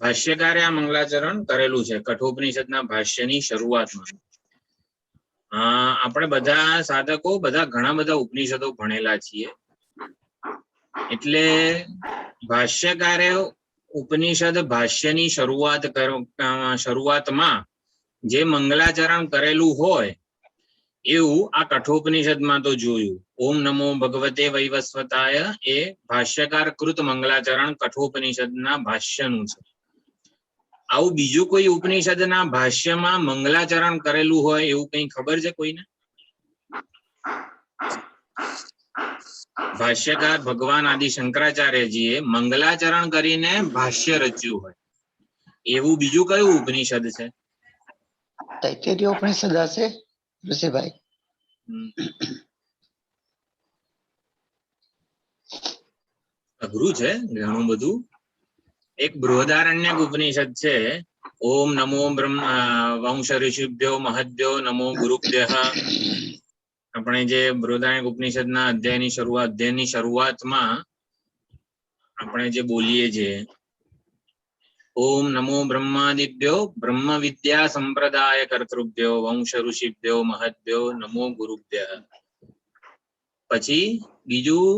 ભાષ્યકારે આ મંગલાચરણ કરેલું છે કઠોપનિષદના ભાષ્યની શરૂઆતમાં. આપણે બધા સાધકો બધા ઘણા બધા ઉપનિષદો ભણેલા છીએ, એટલે ભાષ્યકારે ઉપનિષદ ભાષ્યની શરૂઆતમાં જે મંગલાચરણ કરેલું હોય એવું આ કઠોપનિષદમાં તો જોયું. ઓમ નમો ભગવતે વૈવસ્વતાય એ ભાષ્યકાર કૃત મંગલાચરણ કઠોપનિષદના ભાષ્યનું છે. આવું બીજું કોઈ ઉપનિષદના ભાષ્યમાં મંગલાચરણ કરેલું હોય એવું કઈ ખબર છે કોઈને? ભાષ્યકાર ભગવાન આદિ શંકરાચાર્યજીએ મંગલાચરણ કરીને ભાષ્ય રચ્યું હોય એવું બીજું કયું ઉપનિષદ છે? તૈત્તરીય ઉપનિષદ હશે ઋષિભાઈ. અઘરું છે ઘણું બધું. એક બૃહદારણ્યક ઉપનિષદ છે. ઓમ નમો બ્રહ્મ વંશ ઋષિભ્યો મહદ્યો નમો ગુરુભ્યઃ. આપણે જે બૃહદારણ્યક ઉપનિષદના અધ્યાયની શરૂઆતમાં આપણે જે બોલીએ છીએ ઓમ નમો બ્રહ્માદિભ્યો બ્રહ્મ વિદ્યા સંપ્રદાય કર્તૃભ્યો વંશ ઋષિભ્યો મહદ્યો નમો ગુરુભ્યઃ. પછી બીજું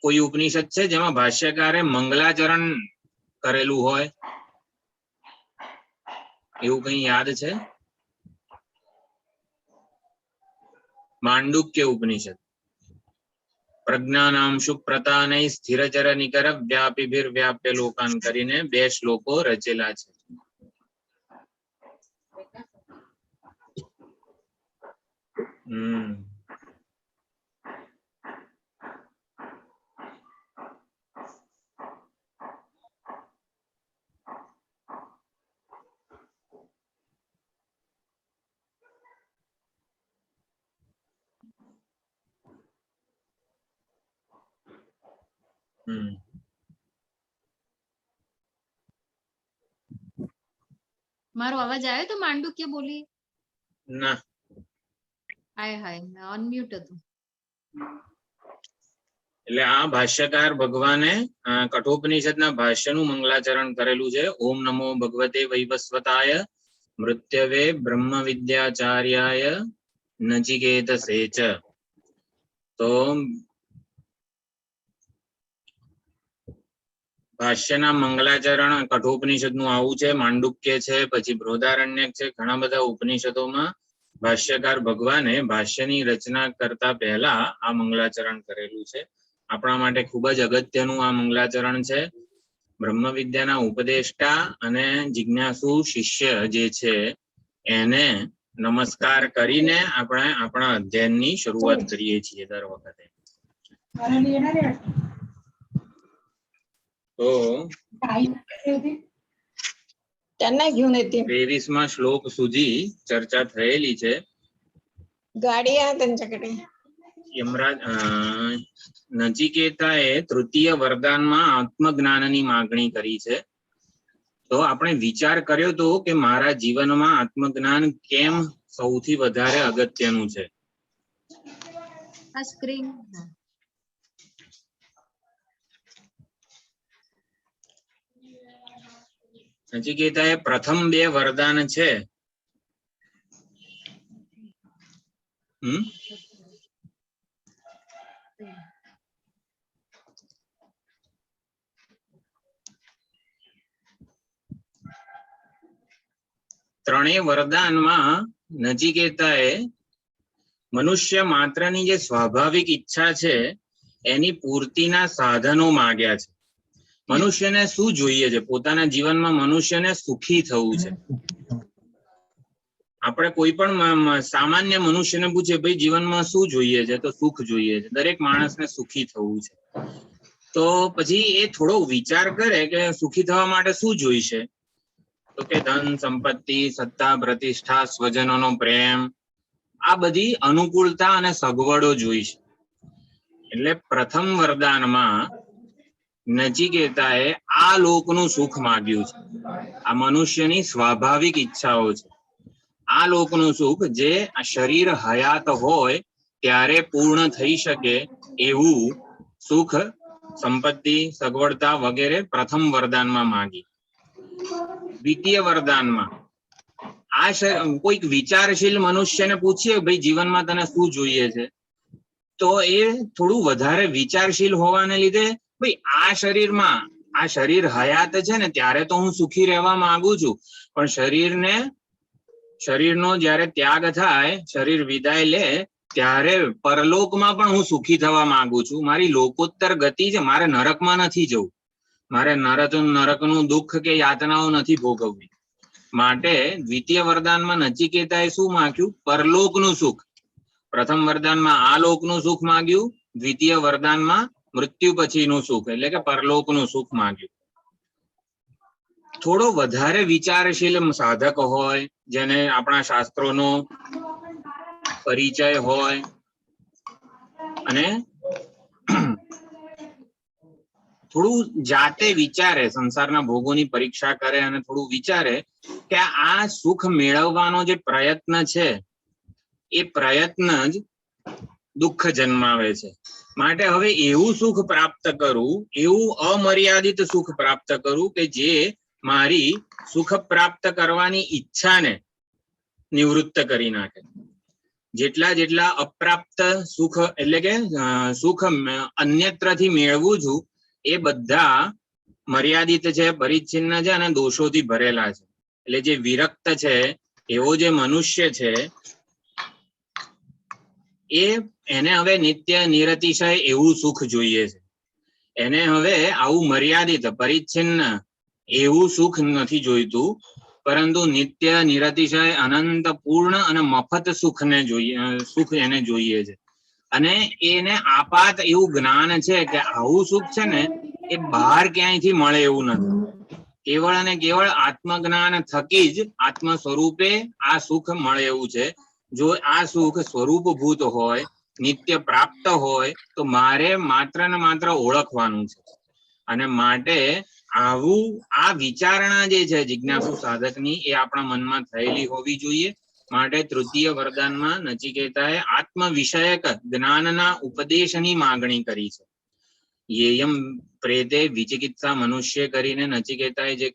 કોઈ ઉપનિષદ છે જેમાં ભાષ્યકારે મંગલાચરણ કરેલું હોય એવું કઈ યાદ છે? માંડુક્ય ઉપનિષદ. પ્રજ્ઞાનામ સુપ્રતાનૈ સ્થિરચર નિકર વ્યાપિભિર વ્યાપ્ય લોકાન કરીને 2 શ્લોકો રચેલા છે. મારો અવાજ આવ્યો તો માંડુક્ય બોલી? ના. હાય હાય અનમ્યુટ હતું. એટલે આ ભાષ્યકાર ભગવાને કઠોપનિષદના ભાષ્યનું મંગલાચરણ કરેલું છે. ઓમ નમો ભગવતે વૈવસ્વતાય મૃત્યવે બ્રહ્મ વિદ્યાચાર્યાય નચિકેતસે ચ. તો ભાષ્યના મંગલાચરણ કઠોપનિષદનું આવું છે. માંડુક્ય છે, પછી બૃહદારણ્યક છે. ઘણા બધા ઉપનિષદોમાં ભાષ્યકાર ભગવાને ભાષ્યની રચના કરતા પહેલા આ મંગલાચરણ કરેલું છે. આપણા માટે ખૂબ જ અગત્યનું આ મંગલાચરણ છે. બ્રહ્મ વિદ્યાના ઉપદેષ્ટા અને જિજ્ઞાસુ શિષ્ય જે છે એને નમસ્કાર કરીને આપણે આપણા અધ્યયનની શરૂઆત કરીએ છીએ દર વખતે. તો 23મા શ્લોક સુધી ચર્ચા થયેલી છે. યમરાજ નચિકેતાએ તૃતીય વરદાનમાં આત્મજ્ઞાનની માગણી કરી છે. તો આપણે વિચાર કર્યો તો કે મારા જીવનમાં આત્મજ્ઞાન કેમ સૌથી વધારે અગત્યનું છે. આ સ્ક્રીન નચિકેતાએ પ્રથમ 2 વરદાન છે. ત્રણેય વરદાનમાં નચિકેતાએ મનુષ્ય માત્રની જે સ્વાભાવિક ઈચ્છા છે એની પૂર્તિના સાધનો માંગ્યા છે. મનુષ્યને શું જોઈએ છે? પોતાના જીવનમાં મનુષ્યને સુખી થવું છે. આપણે કોઈ પણ સામાન્ય મનુષ્યને પૂછીએ ભાઈ જીવનમાં શું જોઈએ છે, તો સુખ જોઈએ છે. દરેક માણસને સુખી થવું છે. તો પછી એ થોડો વિચાર કરે કે સુખી થવા માટે શું જોઈશે, તો કે ધન સંપત્તિ સત્તા પ્રતિષ્ઠા સ્વજનોનો પ્રેમ, આ બધી અનુકૂળતા અને સગવડો જોઈશે. એટલે પ્રથમ વરદાનમાં નચિકેતાએ આ લોકનું સુખ માંગ્યું છે. આ મનુષ્યની સ્વાભાવિક ઈચ્છાઓ છે. આ લોકનું સુખ જે આ શરીર હયાત હોય ત્યારે પૂર્ણ થઈ શકે એવું સુખ, સંપત્તિ, સગવડતા વગેરે પ્રથમ વરદાનમાં માંગી. દ્વિતીય વરદાનમાં કોઈક વિચારશીલ મનુષ્યને પૂછીએ ભાઈ જીવનમાં તને શું જોઈએ છે, તો એ થોડું વધારે વિચારશીલ હોવાને લીધે ભાઈ આ શરીર હયાત છે ને ત્યારે તો હું સુખી રહેવા માંગુ છું, પણ શરીરનો જ્યારે ત્યાગ થાય, શરીર વિદાય લે ત્યારે પરલોકમાં પણ હું સુખી થવા માંગુ છું. મારી લોકોત્તર ગતિ છે, મારે નરકમાં નથી જવું, મારે નરકનું દુઃખ કે યાતનાઓ નથી ભોગવવી. માટે દ્વિતીય વરદાનમાં નચિકેતાએ શું માંગ્યું? પરલોકનું સુખ. પ્રથમ વરદાનમાં આ લોકનું સુખ માંગ્યું, દ્વિતીય વરદાનમાં મૃત્યુ પછીનું સુખ એટલે કે પરલોકનું સુખ માંગ્યું. થોડો વધારે વિચારશીલ સાધક હોય, જેને આપણા શાસ્ત્રોનો પરિચય હોય અને થોડું જાતે વિચારે, સંસારના ભોગોની પરીક્ષા કરે અને થોડું વિચારે કે આ સુખ મેળવવાનો જે પ્રયત્ન છે એ પ્રયત્ન જ દુઃખ જન્માવે છે. માટે હવે એવું સુખ પ્રાપ્ત કરવું, એવું અમર્યાદિત સુખ પ્રાપ્ત કરવું કે જે મારી સુખ પ્રાપ્ત કરવાની ઈચ્છાને નિવૃત્ત કરી નાખે. જેટલા અપ્રાપ્ત સુખ એટલે કે સુખ અન્યત્રથી મેળવું છું એ બધા મર્યાદિત છે, પરિચ્છિન્ન છે અને દોષોથી ભરેલા છે. એટલે જે વિરક્ત છે એવો જે મનુષ્ય છે એને હવે નિત્ય નિરતિશય એવું સુખ જોઈએ છે. એને હવે આવું મર્યાદિત પરિચ્છિન્ન એવું સુખ નથી જોઈતું, પરંતુ નિત્ય નિરતિશય અનંત પૂર્ણ અને મફત સુખ એને જોઈએ છે. અને એને આપાત એવું જ્ઞાન છે કે આવું સુખ છે ને એ બહાર ક્યાંયથી મળે એવું નથી. કેવળ અને કેવળ આત્મજ્ઞાન થકી જ આત્મ સ્વરૂપે આ સુખ મળે એવું છે. જો આ સુખ સ્વરૂપભૂત હોય, નિત્ય પ્રાપ્ત હોય, તો મારે માત્ર ને માત્ર ઓળખવાનું છે. અને માટે આ વિચારણા જે છે જિજ્ઞાસુ સાધકની એ આપણા મનમાં થયેલી હોવી જોઈએ. માટે તૃતીય વરદાનમાં નચિકેતાએ આત્મ વિષયક જ્ઞાનના ઉપદેશની માંગણી કરી છે. યેયમ પ્રેતે વિચિકિત્સા મનુષ્ય કરીને નચિકેતાએ જે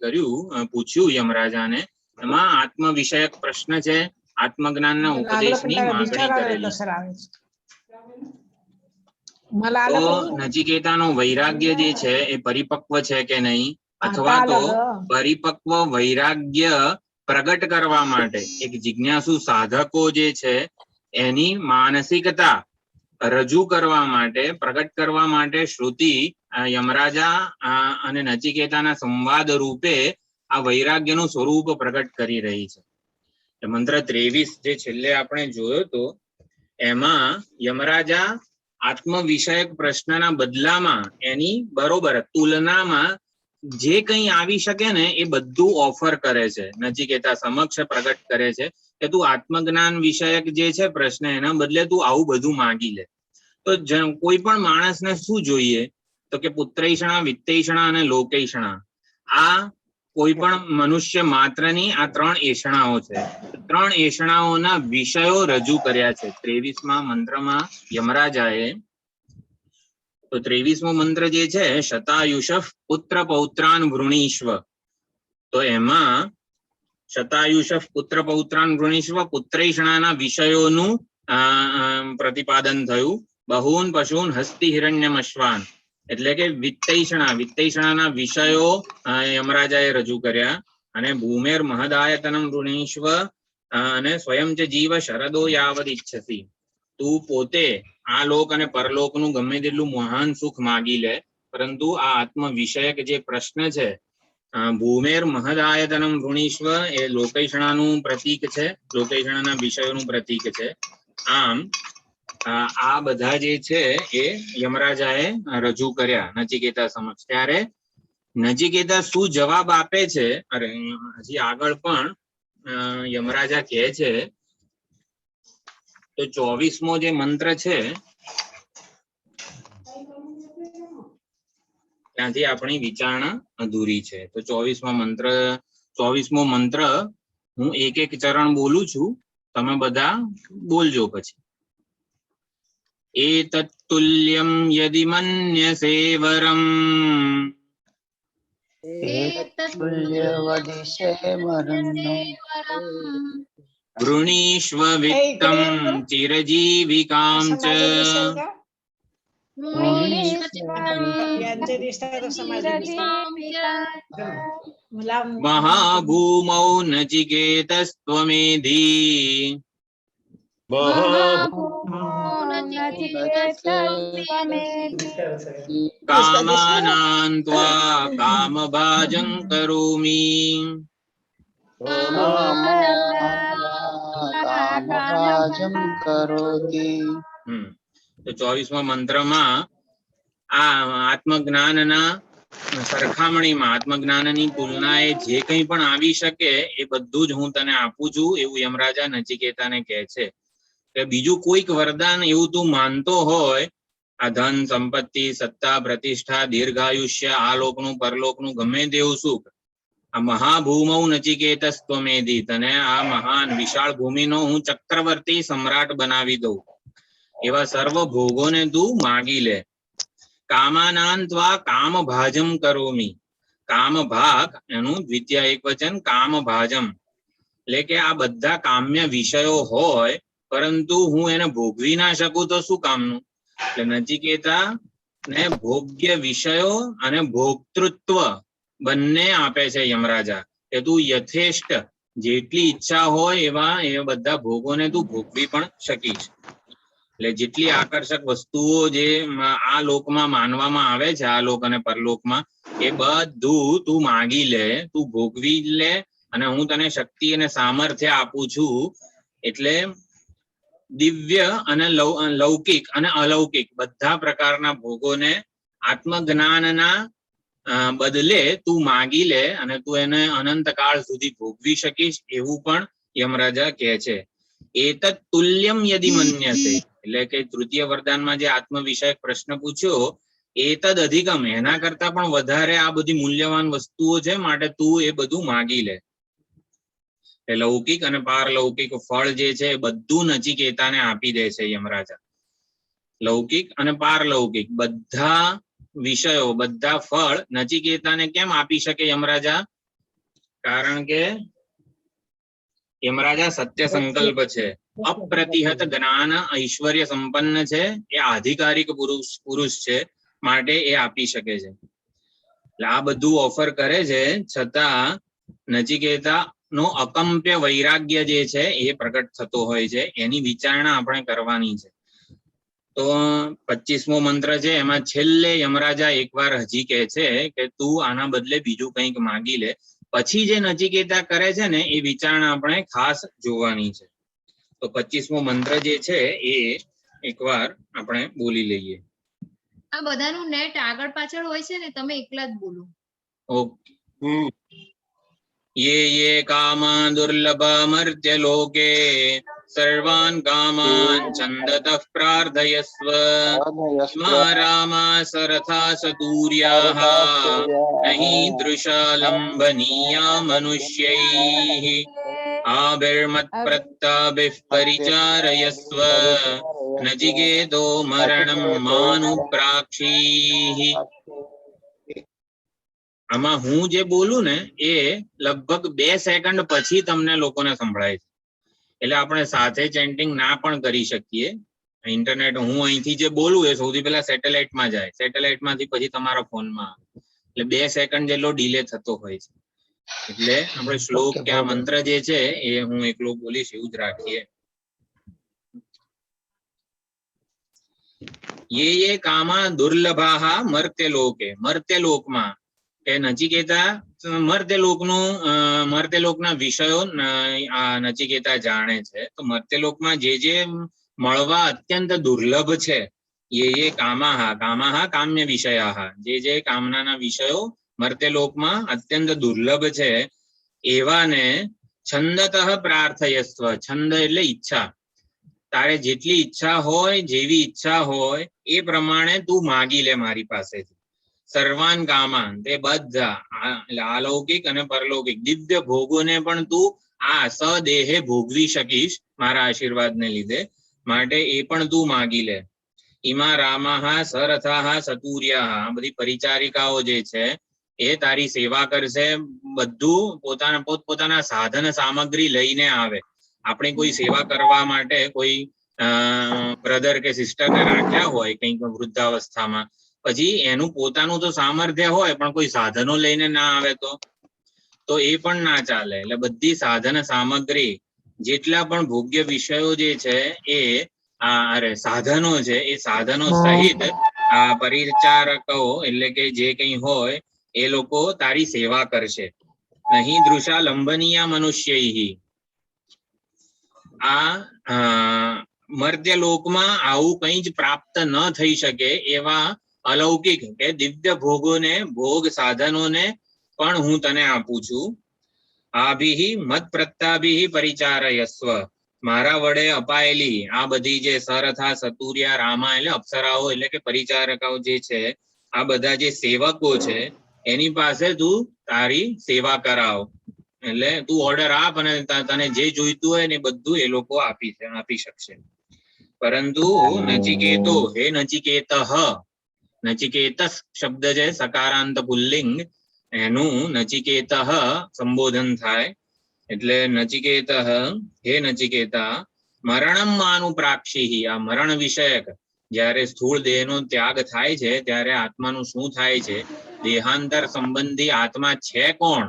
પૂછ્યું યમરાજાને, એમાં આત્મ વિષયક પ્રશ્ન છે, આત્મજ્ઞાનના ઉપદેશની માંગણી કરેલી. તો નચિકેતાનો વૈરાગ્ય જે છે એ પરિપક્વ છે કે નહીં, અથવા તો પરિપક્વ વૈરાગ્ય પ્રગટ કરવા માટે એક જિજ્ઞાસુ સાધકો જે છે એની માનસિકતા રજૂ કરવા માટે, પ્રગટ કરવા માટે શ્રુતિ યમરાજા અને નચિકેતાના સંવાદ રૂપે આ વૈરાગ્યનું સ્વરૂપ પ્રગટ કરી રહી છે. મંત્ર 23 જે છેલ્લે આપણે જોયો તો એમાં યમરાજા આત્મ વિષયક પ્રશ્નના બદલામાં એની બરોબર તુલનામાં જે કંઈ આવી શકે ને એ બધું ઓફર કરે છે, નચિકેતા સમક્ષ પ્રગટ કરે છે કે તું આત્મજ્ઞાન વિષયક જે છે પ્રશ્ન, એના બદલે તું આવું બધું માંગી લે. તો કોઈ પણ માણસને શું જોઈએ? તો કે પુત્રૈષણા, વિત્તૈષણા અને લોકૈષણા. આ કોઈ પણ મનુષ્ય માત્રની આ 3 એષણાઓ છે. 3 એષણાઓના વિષયો રજૂ કર્યા છે 23મા મંત્રમાં યમરાજાએ. તો 23મો મંત્ર જે છે શતાયુષ પુત્ર પૌત્રાન વૃણીશ્વ. તો એમાં શતાયુષ પુત્ર પૌત્રાન વૃણીશ્વ પુત્રૈષણાના વિષયોનું પ્રતિપાદન થયું. બહૂન પશુન હસ્તિ હિરણ્યમશ્વાન એટલે કે વિત્તૈષણાના વિષયો યમરાજાએ રજૂ કર્યા. અને ભૂમેર મહદાયતનમ વૃણીશ્વ અને સ્વયં ચ જીવ શરદો યાવદ ઈચ્છસી. તું પોતે આ લોક અને પરલોકનું ગમે તેટલું મહાન સુખ માગી લે, પરંતુ આ આત્મ વિષયક જે પ્રશ્ન છે, ભૂમેર મહદાયતનમ વૃણીશ્વ એ લોકૈષણાનું પ્રતીક છે, લોકૈષણાના વિષયોનું પ્રતીક છે. આમ આ બધા જે છે એ યમરાજાએ રજૂ કર્યા નચિકેતા સમક્ષ. ત્યારે નચિકેતા શું જવાબ આપે છે? અરે હજી આગળ પણ યમરાજા કહે છે. તો 24મો જે મંત્ર છે ત્યાંથી આપણી વિચારણા અધૂરી છે. તો 24મો મંત્ર હું એક ચરણ બોલું છું, તમે બધા બોલજો પછી. એતત્તુલ્યં યદિ મન્યસે વરમ तुल्यवदिशे मरणम् वृणीष्व वित्तं चिरजीविकां च महाभूमौ नचिकेतस्त्वमेधि कामानां त्वा कामभाजं करोमि। कामभाजं करोति। તો 24મા મંત્રમાં આ આત્મજ્ઞાનના સરખામણીમાં આત્મજ્ઞાનની તુલનાએ જે કંઈ પણ આવી શકે એ બધું જ હું તને આપું છું એવું યમરાજા નચિકેતાને કહે છે કે બીજું કોઈક વરદાન એવું તું માનતો હોય, આ ધન સંપત્તિ સત્તા પ્રતિષ્ઠા દીર્ઘાયુષ્ય આ લોકનું પરલોકનું ગમે તેવું સુખ, આ મહાભૂમૌ નચિકેતસ્ત્વમેધિ તને આ મહાન વિશાળ ભૂમિનો હું ચક્રવર્તી સમ્રાટ બનાવી દઉં એવા સર્વ ભોગોને તું માગી લે. કામાનાં ત્વા કામભાજમ કરોમિ. કામભાગ એનું દ્વિતીય એકવચન કામભાજમ, એટલે કે આ બધા કામ્ય વિષયો હોય પરંતુ હું એને ભોગવી ના શકું તો શું કામનું. એટલે નચિકેતા ને ભોગ્ય વિષયો અને ભોક્તૃત્વ બંને આપે છે યમરાજા કે તું યથેષ્ટ જેટલી ઈચ્છા હોય એવા એ બધા ભોગોને તું ભોગવી પણ શકીશ. એટલે જેટલી આકર્ષક વસ્તુઓ જે આ લોકમાં માનવામાં આવે છે, આ લોક અને પરલોકમાં, એ બધું તું માગી લે, તું ભોગવી લે અને હું તને શક્તિ અને સામર્થ્ય આપું છું. એટલે દિવ્ય અને લૌકિક અને અલૌકિક બધા પ્રકારના ભોગોને આત્મજ્ઞાનના બદલે તું માગી લે અને તું એને અનંતકાળ સુધી ભોગવી શકીશ એવું પણ યમરાજા કહે છે. એતત તુલ્યમ યદિ મન્યસે, એટલે કે તૃતીય વરદાનમાં જે આત્મ વિષયક પ્રશ્ન પૂછ્યો, એતદ અધિકમ એના કરતા પણ વધારે આ બધી મૂલ્યવાન વસ્તુઓ છે માટે તું એ બધું માગી લે. લૌકિક અને પારલૌકિક ફળ જે છે એ બધું નચિકેતાને આપી દે છે યમરાજા. લૌકિક અને પારલૌકિક બધા વિષયો બધા ફળ નચિકેતાને કેમ આપી શકે યમરાજા? કારણ કે યમરાજા સત્ય સંકલ્પ છે, અપ્રતિહત જ્ઞાન ઐશ્વર્ય સંપન્ન છે, એ આધિકારિક પુરુષ છે માટે એ આપી શકે છે. એટલે આ બધું ઓફર કરે છે છતાં નચિકેતા નો અકમ્પ્ય વૈરાગ્ય જે છે એ પ્રગટ થતો હોય છે. એની વિચારણા આપણે કરવાની છે. તો 25મો મંત્ર છે એમાં છેલ્લે યમરાજા એકવાર હજી કહે છે કે તું આના બદલે બીજું કંઈક માગી લે. પછી જે નચિકેતા કરે છે ને એ વિચારણા આપણે ખાસ જોવાની છે. તો 25મો મંત્ર જે છે એ એકવાર આપણે બોલી લઈએ. આ બધાનું નેટ આગળ પાછળ હોય છે ને, તમે એકલા જ બોલો. ઓકે. ये ये कामा दुर्लभमर्त्य लोके सर्वान् कामान् छन्दतः प्रार्थयस्व रामा सरथा सतूर्याः नहि दृशालम्बनीया मनुष्यैः आभिर्मत्प्रत्ताभिः परिचारयस्व नचिकेतो मरणं मानुप्राक्षीः. આમાં હું જે બોલું ને એ લગભગ 2 સેકન્ડ પછી તમને લોકોને સંભળાય છે. એટલે આપણે સાથે ચેન્ટિંગ ના પણ કરી શકીએ. ઇન્ટરનેટ હું અહીંથી જે બોલું એ સૌથી પહેલા સેટેલાઇટમાં જાય, સેટેલાઇટમાંથી પછી તમારા ફોનમાં આવે. એટલે 2 સેકન્ડ જેટલો ડિલે થતો હોય છે. એટલે આપણે શ્લોક કે આ મંત્ર જે છે એ હું એકલો બોલીશ એવું જ રાખીએ. ये कामा दुर्लभाः मर्त्यलोके, મર્ત્યલોકમાં કે નચિકેતા મર્ત્યલોકના વિષયો નચિકેતા જાણે છે. તો મર્ત્યલોકમાં જે મળવા અત્યંત દુર્લભ છે, એ કામાહ કામ્ય વિષયાહ, જે કામનાના વિષયો મર્ત્યલોકમાં અત્યંત દુર્લભ છે એવાને છંદતઃ પ્રાર્થયસ્વ. છંદ એટલે ઈચ્છા. તારે જેટલી ઈચ્છા હોય, જેવી ઈચ્છા હોય એ પ્રમાણે તું માગી લે મારી પાસેથી. સર્વાન કામાન, તે બધા અલૌકિક અને પરલૌકિક દિવ્ય ભોગોને પણ તું આ સદેહે ભોગવી શકીશ મારા આશીર્વાદને લીધે, માટે એ પણ તું માગી લે. ઈમા રામાહ સરથાહ સતુર્યાહ, આ બધી પરિચારિકાઓ જે છે એ તારી સેવા કરશે. બધું પોતપોતાના સાધન સામગ્રી લઈને આવે. આપણે કોઈ સેવા કરવા માટે કોઈ બ્રધર કે સિસ્ટરને રાખ્યા હોય કંઈક વૃદ્ધાવસ્થામાં, પછી એનું પોતાનું તો સામર્થ્ય હોય પણ કોઈ સાધનો લઈને ના આવે તો એ પણ ના ચાલે. એટલે બધી સાધન સામગ્રી જેટલા પણ ભોગ્ય વિષયો જે છે એ સાધનો છે, એ સાધનો સહિત આ પરિચારકો એટલે કે જે કંઈ હોય એ લોકો તારી સેવા કરશે. નહીં દૃશા લંબનીય મનુષ્યૈ. આ મર્ત્ય લોકમાં આવું કંઈ જ પ્રાપ્ત ન થઈ શકે એવા અલૌકિક કે દિવ્ય ભોગોને, ભોગ સાધનોને પણ હું તને આપું છું. આભિ મત પ્રત્યાભિ પરિચારયસ્વ. મારા વડે અપાયેલી આ બધી જે સરથા, સતુર્યા, રામા એટલે અપ્સરાઓ એટલે કે પરિચારકાઓ જે છે, આ બધા જે સેવકો છે એની પાસે તું તારી સેવા કરાવ. એટલે તું ઓર્ડર આપ અને તને જે જોઈતું હોય ને બધું એ લોકો આપી શકશે. પરંતુ નચિકેતો, હે નચિકેતઃ, નચિકેતસ શબ્દ છે સકારાંત પુલ્લિંગ, એનું નચિકેતઃ સંબોધન થાય. એટલે નચિકેતઃ, હે નચિકેતા, મરણમ માનું પ્રાક્ષિ. આ મરણ વિષયક જ્યારે સ્થૂળ દેહનો ત્યાગ થાય છે ત્યારે આત્માનું શું થાય છે, દેહાંતર સંબંધી આત્મા છે કોણ,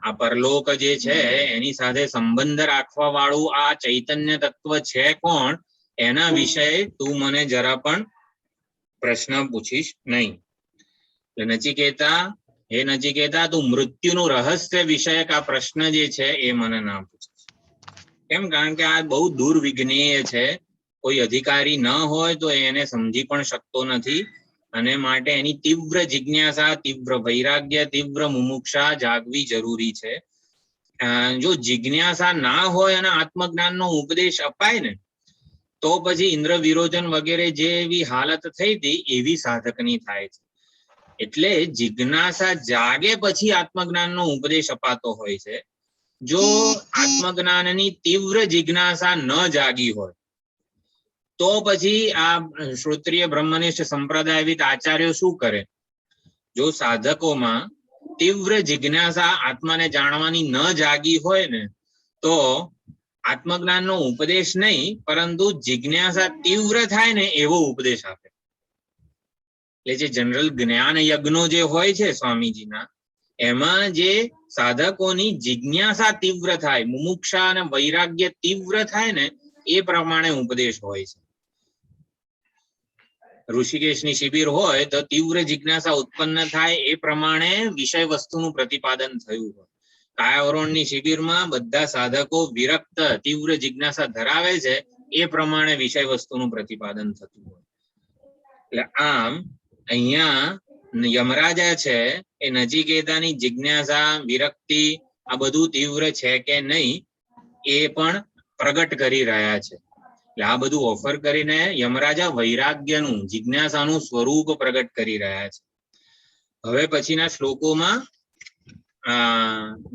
આ પરલોક જે છે એની સાથે સંબંધ રાખવા વાળું આ ચૈતન્ય તત્વ છે કોણ, એના વિષય તું મને જરા પણ પ્રશ્ન પૂછીશ નહીં. નચિકેતા, હે નચિકેતા, તું મૃત્યુનું રહસ્ય વિષયક આ પ્રશ્ન જે છે એ મને ના પૂછીશ. કેમ? કારણ કે આ બહુ દુર્વિજ્ઞેય છે. કોઈ અધિકારી ન હોય તો એને સમજી પણ શકતો નથી, અને માટે એની તીવ્ર જિજ્ઞાસા, તીવ્ર વૈરાગ્ય, તીવ્ર મુમુક્ષા જાગવી જરૂરી છે. જો જિજ્ઞાસા ના હોય અને આત્મજ્ઞાનનો ઉપદેશ અપાય ને તો પછી ઇન્દ્ર વિરોચન વગેરે જે એવી હાલત થઈ હતી એવી સાધકની થાય છે. એટલે જિજ્ઞાસા જાગે પછી આત્મજ્ઞાનનો ઉપદેશ અપાતો હોય છે. જો આત્મજ્ઞાનની તીવ્ર જિજ્ઞાસા ન જાગી હોય તો પછી આ શ્રોત્રિય બ્રહ્મનિષ્ઠ સંપ્રદાયવિદ આચાર્યો શું કરે? જો સાધકોમાં તીવ્ર જિજ્ઞાસા આત્માને જાણવાની ન જાગી હોય ને તો આત્મજ્ઞાનનો ઉપદેશ નહીં, પરંતુ જિજ્ઞાસા તીવ્ર થાય ને એવો ઉપદેશ આપે. એટલે જે જનરલ જ્ઞાન યજ્ઞો જે હોય છે સ્વામીજીના, એમાં જે સાધકોની જિજ્ઞાસા તીવ્ર થાય, મુમુક્ષા અને વૈરાગ્ય તીવ્ર થાય ને એ પ્રમાણે ઉપદેશ હોય છે. ઋષિકેશની શિબિર હોય તો તીવ્ર જિજ્ઞાસા ઉત્પન્ન થાય એ પ્રમાણે વિષય વસ્તુનું પ્રતિપાદન થયું હોય. કાયાવરણની શિબિરમાં બધા સાધકો વિરક્ત તીવ્ર જિજ્ઞાસા ધરાવે છે એ પ્રમાણે વિષય વસ્તુનું પ્રતિપાદન થતું હોય. એટલે આમ અહીંયા યમરાજા છે એ નચિકેતાની જિજ્ઞાસા, વિરક્તિ આ બધું તીવ્ર છે કે નહીં એ પણ પ્રગટ કરી રહ્યા છે. એટલે આ બધું ઓફર કરીને યમરાજા વૈરાગ્યનું, જિજ્ઞાસાનું સ્વરૂપ પ્રગટ કરી રહ્યા છે. હવે પછીના શ્લોકોમાં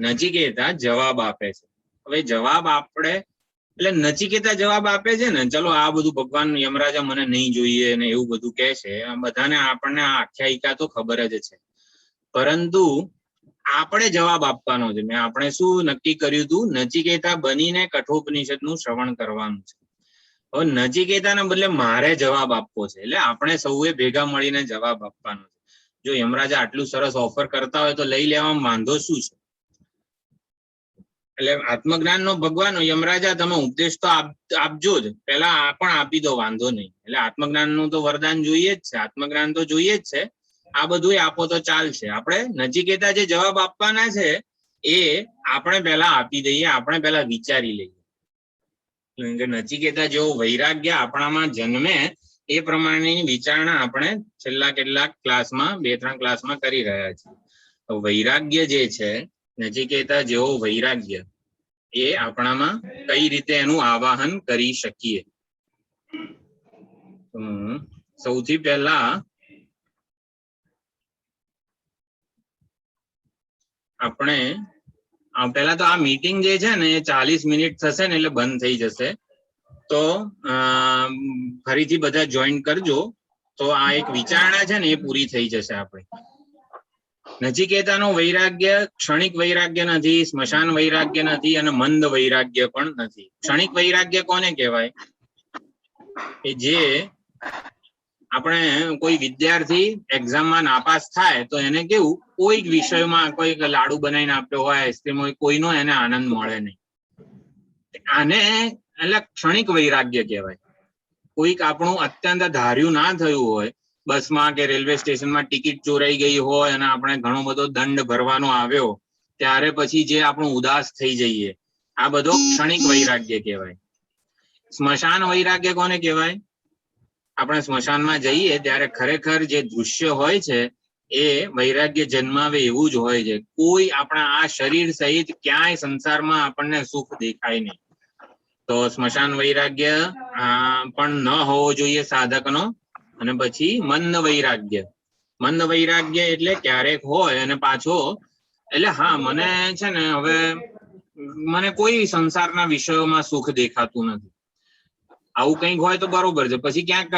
નચિકેતા જવાબ આપે છે. હવે જવાબ આપણે એટલે નચિકેતા જવાબ આપે છે ને, ચલો આ બધું ભગવાન યમરાજા મને નહીં જોઈએ ને એવું બધું કહે છે, બધાને આપણને આ આખ્યાયિકા તો ખબર જ છે. પરંતુ આપણે જવાબ આપવાનો છે. આપણે શું નક્કી કર્યું હતું? નચિકેતા બનીને કઠોપનિષદનું શ્રવણ કરવાનું છે. હવે નચિકેતાના બદલે મારે જવાબ આપવો છે, એટલે આપણે સૌએ ભેગા મળીને જવાબ આપવાનો છે. જો યમરાજા આટલું સરસ ઓફર કરતા હોય તો લઈ લેવામાં વાંધો શું છે? એટલે આત્મજ્ઞાનનો ભગવાન યમરાજા તમે ઉપદેશ તો આપજો જ, પેલા પણ આપી દો, વાંધો નહીં. એટલે આત્મજ્ઞાનનું તો વરદાન જોઈએ જ છે, આત્મજ્ઞાન તો જોઈએ જ છે. આ બધું આપો તો ચાલશે. આપણે નચિકેતા જે જવાબ આપવાના છે એ આપણે પહેલા આપી દઈએ, આપણે પહેલા વિચારી લઈએ. નચિકેતા જેવો વૈરાગ્ય આપણામાં જન્મે એ પ્રમાણેની વિચારણા આપણે છેલ્લા કેટલાક ક્લાસમાં, 2-3 ક્લાસમાં કરી રહ્યા છીએ. વૈરાગ્ય જે છે, નચિકેતા જેવો વૈરાગ્ય એ આપણામાં કઈ રીતે એનું આવાહન કરી શકીએ? સૌથી પહેલા આપણે પહેલા તો આ મીટિંગ જે છે ને એ 40 મિનિટ થશે ને એટલે બંધ થઈ જશે. તો ફરીથી બધા જોઈન કરજો તો આ એક વિચારણા છે ને એ પૂરી થઈ જશે આપણી. નચિકેતાનો વૈરાગ્ય ક્ષણિક વૈરાગ્ય નથી, સ્મશાન વૈરાગ્ય નથી અને મંદ વૈરાગ્ય પણ નથી. ક્ષણિક વૈરાગ્ય કોને કહેવાય? કે જે આપણે કોઈ વિદ્યાર્થી એક્ઝામમાં નાપાસ થાય તો એને કેવું, કોઈક વિષયમાં કોઈક લાડુ બનાવીને આપ્યો હોય, આઈસ્ક્રીમ હોય, કોઈનો એને આનંદ મળે નહીં. આને એટલે ક્ષણિક વૈરાગ્ય કહેવાય. કોઈક આપણું અત્યંત ધાર્યું ના થયું હોય, બસમાં કે રેલવે સ્ટેશનમાં ટિકિટ ચોરાઈ ગઈ હોય અને આપણે ઘણો બધો દંડ ભરવાનો આવ્યો, ત્યારે પછી જે આપણું ઉદાસ થઈ જઈએ, આ બધો ક્ષણિક વૈરાગ્ય કહેવાય. સ્મશાન વૈરાગ્ય કોને કહેવાય? આપણે સ્મશાનમાં જઈએ ત્યારે ખરેખર જે દૃશ્ય હોય છે એ વૈરાગ્ય જન્માવે એવું જ હોય છે. કોઈ આપણા આ શરીર સહિત ક્યાંય સંસારમાં આપણને સુખ દેખાય નહીં. તો સ્મશાન વૈરાગ્ય પણ ન હોવો જોઈએ સાધકનો. અને પછી મંદ વૈરાગ્ય. મંદ વૈરાગ્ય એટલે ક્યારેક હોય અને પાછો, એટલે હા મને છે ને હવે મને કોઈ સંસારના વિષયોમાં સુખ દેખાતું નથી, આવું કંઈક હોય તો બરોબર છે. પછી ક્યાંક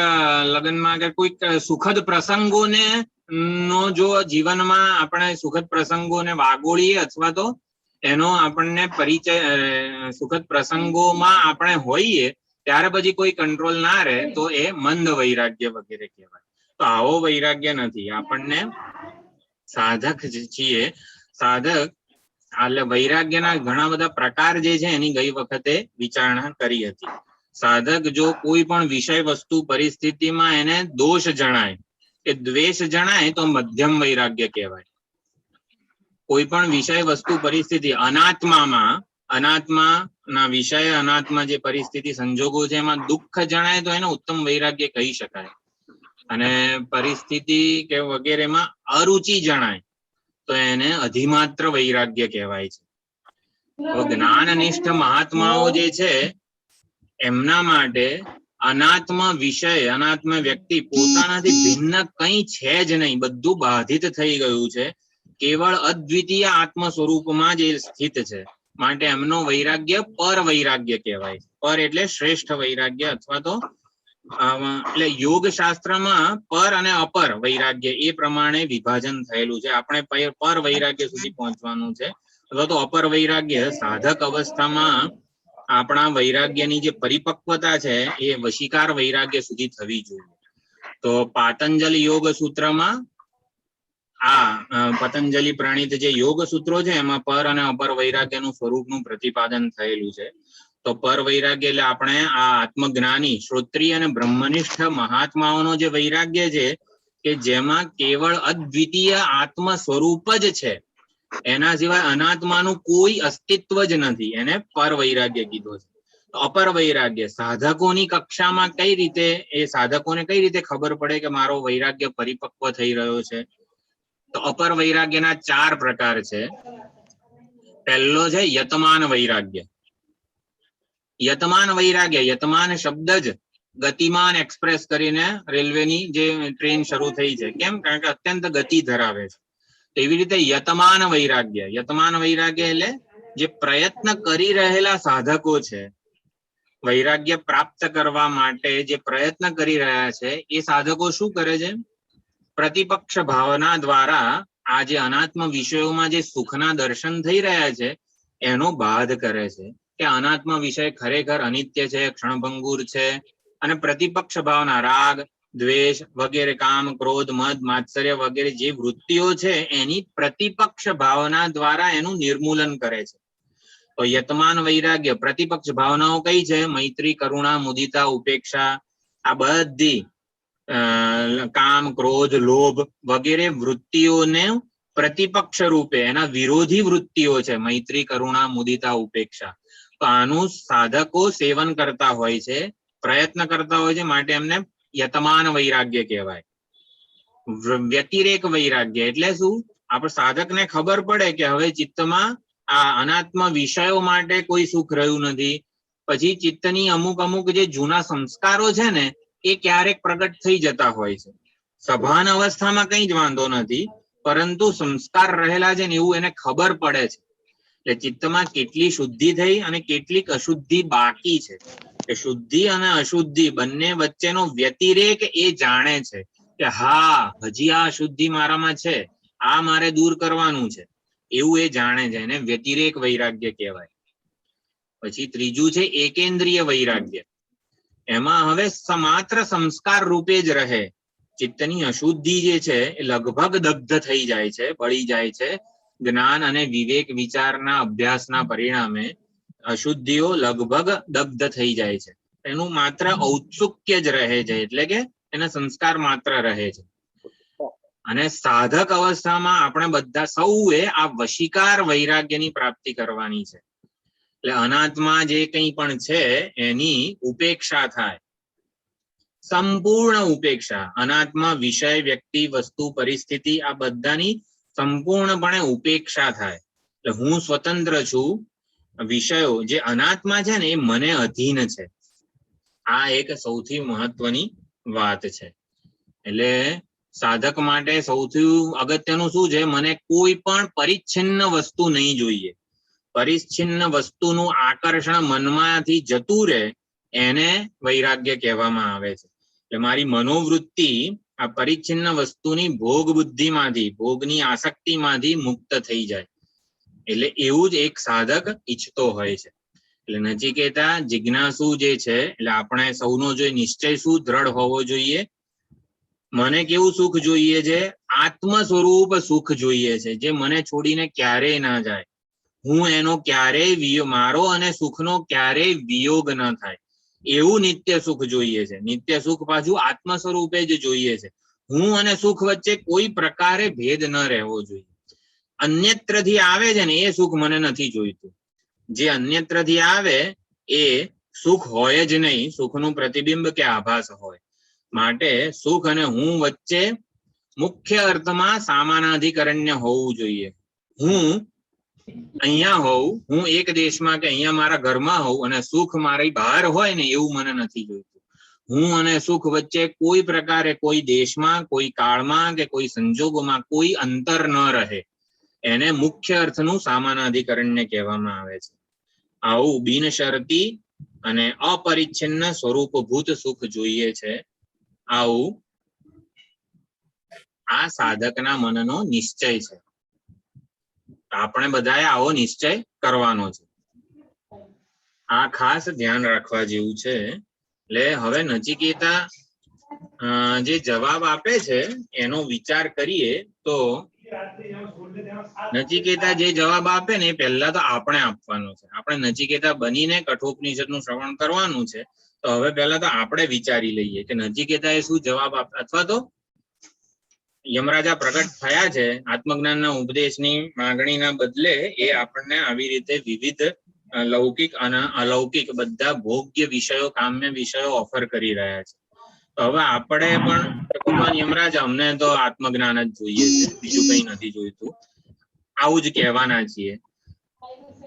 લગ્નમાં કે કોઈક સુખદ પ્રસંગોને નો જો જીવનમાં આપણે સુખદ પ્રસંગોને વાગોળીએ અથવા તો એનો આપણને પરિચય સુખદ પ્રસંગોમાં આપણે હોઈએ ત્યારે પછી કોઈ કંટ્રોલ ના રહે તો એ મંદ વૈરાગ્ય વગેરે કહેવાય. તો આવો વૈરાગ્ય નથી. આપણને સાધક છીએ, સાધક એટલે વૈરાગ્યના ઘણા બધા પ્રકાર જે છે એની ગઈ વખતે વિચારણા કરી હતી. સાધક જો કોઈ પણ વિષય વસ્તુ પરિસ્થિતિમાં એને દોષ જણાય કે દ્વેષ જણાય તો મધ્યમ વૈરાગ્ય કહેવાય. કોઈ પણ વિષય વસ્તુ પરિસ્થિતિ અનાત્મામાં, અનાત્માના વિષય અનાત્મા જે પરિસ્થિતિ સંજોગો છે એમાં દુઃખ જણાય તો એને ઉત્તમ વૈરાગ્ય કહી શકાય. અને પરિસ્થિતિ કે વગેરેમાં અરુચિ જણાય તો એને અધિમાત્ર વૈરાગ્ય કહેવાય છે. તો જ્ઞાનનિષ્ઠ મહાત્માઓ જે છે એમના માટે અનાત્મ વિષય, અનાત્મ વ્યક્તિ પોતાનાથી ભિન્ન કંઈ છે જ નહીં, બધું બાધિત થઈ ગયું છે, કેવળ અદ્વિતીય આત્મ સ્વરૂપમાં જ એ સ્થિત છે. માટે એમનો વૈરાગ્ય પર વૈરાગ્ય કહેવાય. પર એટલે શ્રેષ્ઠ વૈરાગ્ય અથવા તો એટલે યોગ શાસ્ત્રમાં પર અને અપર વૈરાગ્ય એ પ્રમાણે વિભાજન થયેલું છે. આપણે પર વૈરાગ્ય સુધી પહોંચવાનું છે અથવા તો અપર વૈરાગ્ય સાધક અવસ્થામાં આપણા વૈરાગ્યની જે પરિપક્વતા છે એ વશીકાર વૈરાગ્ય સુધી થવી જોઈએ. તો પાતંજલિ યોગ સૂત્રમાં પતંજલિ પ્રણીત જે યોગ સૂત્રો છે એમાં પર અને અપર વૈરાગ્યનું સ્વરૂપનું પ્રતિપાદન થયેલું છે. તો પર વૈરાગ્ય એટલે આપણે આ આત્મજ્ઞાની શ્રોત્રીય અને બ્રહ્મનિષ્ઠ મહાત્માઓનો જે વૈરાગ્ય છે કે જેમાં કેવળ અદ્વિતીય આત્મ સ્વરૂપ જ છે, એના સિવાય અનાત્માનું કોઈ અસ્તિત્વ જ નથી, એને પર વૈરાગ્ય કીધો છે. અપર વૈરાગ્ય સાધકોની કક્ષામાં કઈ રીતે, એ સાધકોને કઈ રીતે ખબર પડે કે મારો વૈરાગ્ય પરિપક્વ થઈ રહ્યો છે? તો અપર વૈરાગ્યના 4 પ્રકાર છે. પહેલો છે યતમાન વૈરાગ્ય. યતમાન વૈરાગ્ય, યતમાન શબ્દ જ ગતિમાન એક્સપ્રેસ કરીને રેલવેની જે ટ્રેન શરૂ થઈ છે, કેમ? કારણ કે અત્યંત ગતિ ધરાવે છે. એવી રીતે યતમાન વૈરાગ્ય, યતમાન વૈરાગ્ય એટલે જે પ્રયત્ન કરી રહેલા સાધકો છે, વૈરાગ્ય પ્રાપ્ત કરવા માટે જે પ્રયત્ન કરી રહ્યા છે એ સાધકો શું કરે છે? પ્રતિપક્ષ ભાવના દ્વારા આ જે અનાત્મ વિષયોમાં જે સુખના દર્શન થઈ રહ્યા છે એનો બાદ કરે છે કે અનાત્મ વિષય ખરેખર અનિત્ય છે, ક્ષણભંગુર છે, અને પ્રતિપક્ષ ભાવના રાગ, દ્વેષ વગેરે, કામ, ક્રોધ, મદ, માત્સર્ય વગેરે જે વૃત્તિઓ છે એની પ્રતિપક્ષ ભાવના દ્વારા એનું નિર્મૂલન કરે છે. તો યતમાન વૈરાગ્ય પ્રતિપક્ષ ભાવનાઓ કઈ છે? મૈત્રી, કરુણા, મુદિતા, ઉપેક્ષા, આ બધી કામ, ક્રોધ, લોભ વગેરે વૃત્તિઓને પ્રતિપક્ષ રૂપે એના વિરોધી વૃત્તિઓ છે મૈત્રી, કરુણા, મુદિતા, ઉપેક્ષા. તો આનું સાધકો સેવન કરતા હોય છે, પ્રયત્ન કરતા હોય છે, માટે એમને યતમાન વૈરાગ્ય કહેવાય. વ્યતિરેક વૈરાગ્ય એટલે શું? આપણે સાધકને ખબર પડે કે હવે ચિત્તમાં આ અનાત્મ વિષયો માટે કોઈ સુખ રહ્યું નથી, પછી ચિત્તની અમુક જે જૂના સંસ્કારો છે ને એ ક્યારેક પ્રગટ થઈ જતા હોય છે. સભાન અવસ્થામાં કઈ જ વાંધો નથી, પરંતુ સંસ્કાર રહેલા છે ને એવું એને ખબર પડે છે. એટલે ચિત્તમાં કેટલી શુદ્ધિ થઈ અને કેટલીક અશુદ્ધિ બાકી છે. કે શુદ્ધિ અને અશુદ્ધિ બંને વચ્ચેનો વ્યતિરેક એ જાણે છે કે હા, હજી આ અશુદ્ધિ મારામાં છે, આ મારે દૂર કરવાનું છે એવું એ જાણે છે, એને વ્યતિરેક વૈરાગ્ય કહેવાય. પછી ત્રીજું છે એકેન્દ્રિય વૈરાગ્ય. એમાં હવે માત્ર સંસ્કાર રૂપે જ રહે. ચિત્તની અશુદ્ધિ જે છે એ લગભગ દગ્ધ થઈ જાય છે, બળી જાય છે. જ્ઞાન અને વિવેક વિચારના અભ્યાસના પરિણામે અશુદ્ધિઓ લગભગ દગ્ધ થઈ જાય છે. એનું માત્ર ઔત્સુક્ય જ રહે છે, એટલે કે એના સંસ્કાર માત્ર રહે છે. અને સાધક અવસ્થામાં આપણે બધા સૌએ આ વશીકાર વૈરાગ્યની પ્રાપ્તિ કરવાની છે. એટલે અનાત્મા જે કંઈ પણ છે એની ઉપેક્ષા થાય, સંપૂર્ણ ઉપેક્ષા. અનાત્મા વિષય, વ્યક્તિ, વસ્તુ, પરિસ્થિતિ આ બધાની સંપૂર્ણપણે ઉપેક્ષા થાય. એટલે હું સ્વતંત્ર છું, વિષયો જે અનાત્મા છે ને એ મને અધીન છે. આ એક સૌથી મહત્વની વાત છે. એટલે સાધક માટે સૌથી અગત્યનું શું છે, મને કોઈ પણ પરિચ્છિન્ન વસ્તુ નહીં જોઈએ. પરિચ્છિન્ન વસ્તુનું આકર્ષણ મનમાંથી જતું રહે એને વૈરાગ્ય કહેવામાં આવે છે. એટલે મારી મનોવૃત્તિ આ પરિચ્છિન્ન વસ્તુની ભોગ બુદ્ધિમાંથી, ભોગની આસક્તિમાંથી મુક્ત થઈ જાય. એટલે એવું જ એક સાધક ઈચ્છતો હોય છે. એટલે નચિકેતા જિજ્ઞાસુ જે છે, એટલે આપણે સૌનો જો નિશ્ચય શું દ્રઢ હોવો જોઈએ, મને કેવું સુખ જોઈએ છે, આત્મ સ્વરૂપ સુખ જોઈએ છે, જે મને છોડીને ક્યારેય ના જાય. હું એનો ક્યારેય મારો અને સુખનો ક્યારેય વિયોગ ન થાય એવું નિત્ય સુખ જોઈએ છે. નિત્ય સુખ પાછું આત્મ સ્વરૂપે જ જોઈએ છે. હું અને સુખ વચ્ચે કોઈ પ્રકારે ભેદ ન રહેવો જોઈએ. અન્યત્રથી આવે છે ને એ સુખ મને નથી જોઈતું. જે અન્યત્રથી આવે એ સુખ હોય જ નહીં, સુખનું પ્રતિબિંબ કે આભાસ હોય. માટે સુખ અને હું વચ્ચે મુખ્ય અર્થમાં સામાનાધિકરણ્ય હોવું જોઈએ. હું અહીંયા હોઉં, હું એક દેશમાં કે અહીંયા મારા ઘરમાં હોઉં અને સુખ મારી બહાર હોય ને એવું મને નથી જોઈતું. હું અને સુખ વચ્ચે કોઈ પ્રકારે, કોઈ દેશમાં, કોઈ કાળમાં કે કોઈ સંજોગોમાં કોઈ અંતર ન રહે. એને મુખ્ય અર્થનું સામાનાધિકરણ્ય કહેવામાં આવે છે. આવું બિનશરતી અને અપરિચ્છિન્ન સ્વરૂપભૂત સુખ જોઈએ છે. આવું આ સાધકના મનનો નિશ્ચય છે. આપણે બધાએ આવો નિશ્ચય કરવાનો છે. આ ખાસ ધ્યાન રાખવા જેવું છે. એટલે હવે નચિકેતા જે જવાબ આપે છે એનો વિચાર કરીએ તો નચિકેતા જે જવાબ આપે ને એ પહેલા તો આપણે આપવાનો છે. આપણે નચિકેતા બનીને કઠોપનિષદનું શ્રવણ કરવાનું છે. તો હવે પહેલા તો આપણે વિચારી લઈએ કે નચિકેતાએ શું જવાબ આપ્યો, અથવા તો યમરાજા પ્રગટ થયા છે આત્મજ્ઞાનના ઉપદેશની માંગણીના બદલે એ આપણને આવી રીતે વિવિધ લૌકિક અને અલૌકિક બધા ભોગ્ય વિષયો, કામ્ય વિષયો ઓફર કરી રહ્યા છે. તો હવે આપણે પણ ભગવાન યમરાજા અમને તો આત્મજ્ઞાન જ જોઈએ છે, બીજું કઈ નથી જોઈતું, આવું જ કહેવાના છીએ.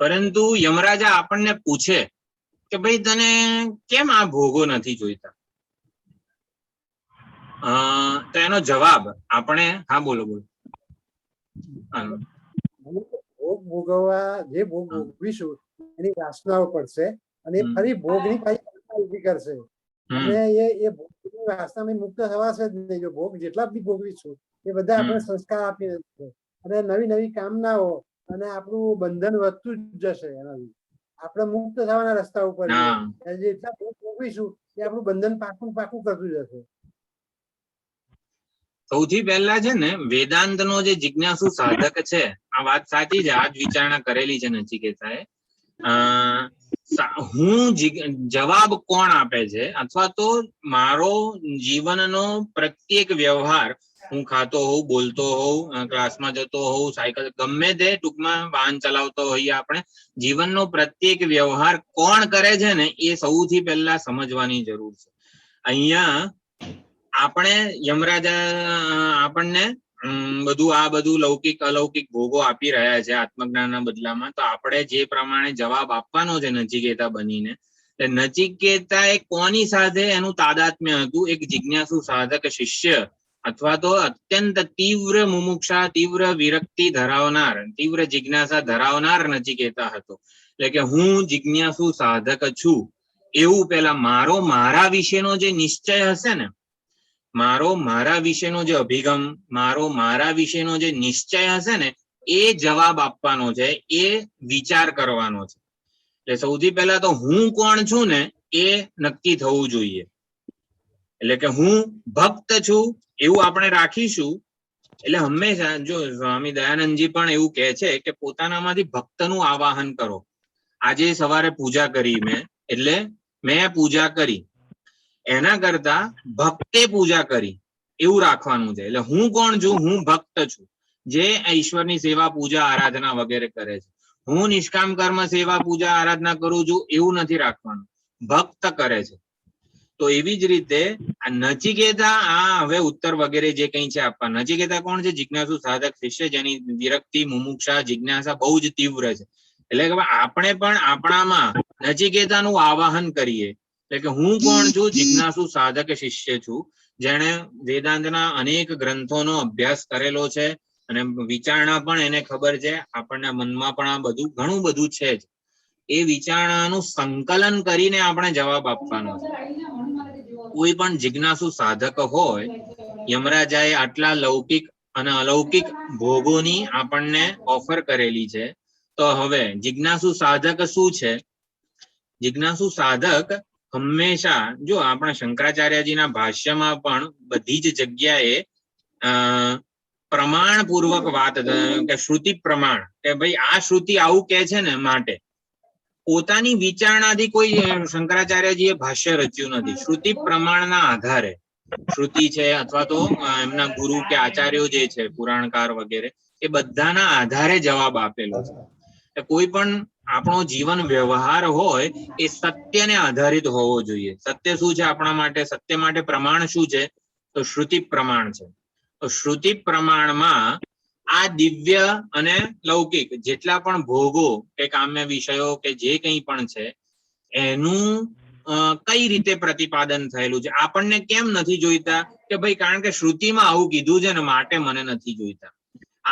પરંતુ યમરાજા આપણને પૂછે કે ભાઈ તને કેમ આ ભોગો નથી જોઈતા? તો એનો જવાબ આપણે, હા બોલો બોલો. ભોગ ભોગવવા, જે ભોગ ભોગવીશું એની વાસનાઓ પડશે અને ફરી ભોગની પાછી ઉભી કરશે. આપણે એ ભોગની વાસનામાં મુક્ત થવાશે જ નહીં. જો ભોગ જેટલા બી ભોગવીશું એ બધા આપણે સંસ્કાર આપી દેશે અને નવી નવી કામનાઓ અને આપણું બંધન વધતું જ જશે. એનાથી આપણે મુક્ત થવાના રસ્તા ઉપર જેટલા ભોગ ભોગવીશું એ આપણું બંધન પાકું પાકું કરતું જશે. સૌથી પહેલા છે ને વેદાંતનો જે જિજ્ઞાસુ સાધક છે, આ વાત સાચી છે, આ જ વિચારણા કરેલી છે નચિકેતાએ. હું જવાબ કોણ આપે છે, અથવા તો મારો જીવનનો પ્રત્યેક વ્યવહાર, હું ખાતો હોઉં, બોલતો હોઉં, ક્લાસમાં જતો હોઉં, સાયકલ, ગમે તે ટૂંકમાં વાહન ચલાવતો હોઈએ, આપણે જીવનનો પ્રત્યેક વ્યવહાર કોણ કરે છે ને એ સૌથી પહેલા સમજવાની જરૂર છે. અહીંયા આપણે યમરાજા આપણને બધું લૌકિક અલૌકિક ભોગો આપી રહ્યા છે આત્મજ્ઞાનના બદલામાં. તો આપણે જે પ્રમાણે જવાબ આપવાનો છે નચિકેતા બનીને, નચિકેતા એ કોની સાથે એનું તાદાત્મ્ય હતું? એક જિજ્ઞાસુ સાધક શિષ્ય અથવા તો અત્યંત તીવ્ર મુમુક્ષા, તીવ્ર વિરક્તિ ધરાવનાર, તીવ્ર જિજ્ઞાસા ધરાવનાર નચિકેતા હતો. એટલે કે હું જિજ્ઞાસુ સાધક છું એવું પેલા મારા વિશેનો જે નિશ્ચય હશે ને મારા વિશેનો જે અભિગમ, મારા વિશેનો જે નિશ્ચય હશે ને એ જવાબ આપવાનો છે, એ વિચાર કરવાનો છે. એટલે સૌથી પહેલા તો હું કોણ છું ને એ નક્કી થવું જોઈએ. એટલે કે હું ભક્ત છું એવું આપણે રાખીશું. એટલે હંમેશા જો સ્વામી દયાનંદજી પણ એવું કહે છે કે પોતાનામાંથી ભક્તનું આવાહન કરો. આજે સવારે પૂજા કરી મેં, એટલે મેં પૂજા કરી, એના કરતા ભક્તે પૂજા કરી એવું રાખવાનું છે. એટલે હું કોણ છું? હું ભક્ત છું, જે ઈશ્વરની સેવા પૂજા આરાધના વગેરે કરે છે. હું નિષ્કામ કર્મ સેવા પૂજા આરાધના કરું છું એવું નથી રાખવાનું, ભક્ત કરે છે. તો એવી જ રીતે આ નચિકેતા, આ હવે ઉત્તર વગેરે જે કંઈ છે આપવા. નચિકેતા કોણ છે? જિજ્ઞાસુ સાધક શિષ્ય, જેની વિરક્તિ, મુમુક્ષા, જિજ્ઞાસા બહુ જ તીવ્ર છે. એટલે કે આપણે પણ આપણામાં નચિકેતાનું આવાહન કરીએ. એટલે કે હું કોણ છું? જિજ્ઞાસુ સાધક શિષ્ય છું, જેણે વેદાંતના અનેક ગ્રંથોનો અભ્યાસ કરેલો છે અને વિચારણા પણ એને ખબર છે. આપણને મનમાં પણ આ બધું ઘણું બધું છે જ. એ વિચારણાનું સંકલન કરીને આપણે જવાબ આપવાનો છે. કોઈ પણ જિજ્ઞાસુ સાધક હોય, યમરાજાએ આટલા લૌકિક અને અલૌકિક ભોગોની આપણને ઓફર કરેલી છે. તો હવે જિજ્ઞાસુ સાધક શું છે? જિજ્ઞાસુ સાધક હંમેશા, જો આપણા શંકરાચાર્યજીના ભાષ્યમાં પણ બધી જ જગ્યાએ પ્રમાણપૂર્વક વાત, કે શ્રુતિ પ્રમાણ, કે ભાઈ આ શ્રુતિ આવું કે છે ને માટે પોતાની વિચારણાથી કોઈ શંકરાચાર્યજીએ ભાષ્ય રચ્યું નથી. શ્રુતિ પ્રમાણના આધારે શ્રુતિ છે, અથવા તો એમના ગુરુ કે આચાર્યો જે છે પુરાણકાર વગેરે, એ બધાના આધારે જવાબ આપેલો છે. કોઈ પણ આપણો જીવન વ્યવહાર હોય એ સત્યને આધારિત હોવો જોઈએ. સત્ય શું છે આપણા માટે? સત્ય માટે પ્રમાણ શું છે? તો શ્રુતિ પ્રમાણ છે. તો શ્રુતિ પ્રમાણમાં આ દિવ્ય અને લૌકિક જેટલા પણ ભોગો કે કામ્ય વિષયો કે જે કંઈ પણ છે એનું કઈ રીતે પ્રતિપાદન થયેલું છે. આપણને કેમ નથી જોઈતા? કે ભાઈ કારણ કે શ્રુતિમાં આવું કીધું છે ને માટે મને નથી જોઈતા.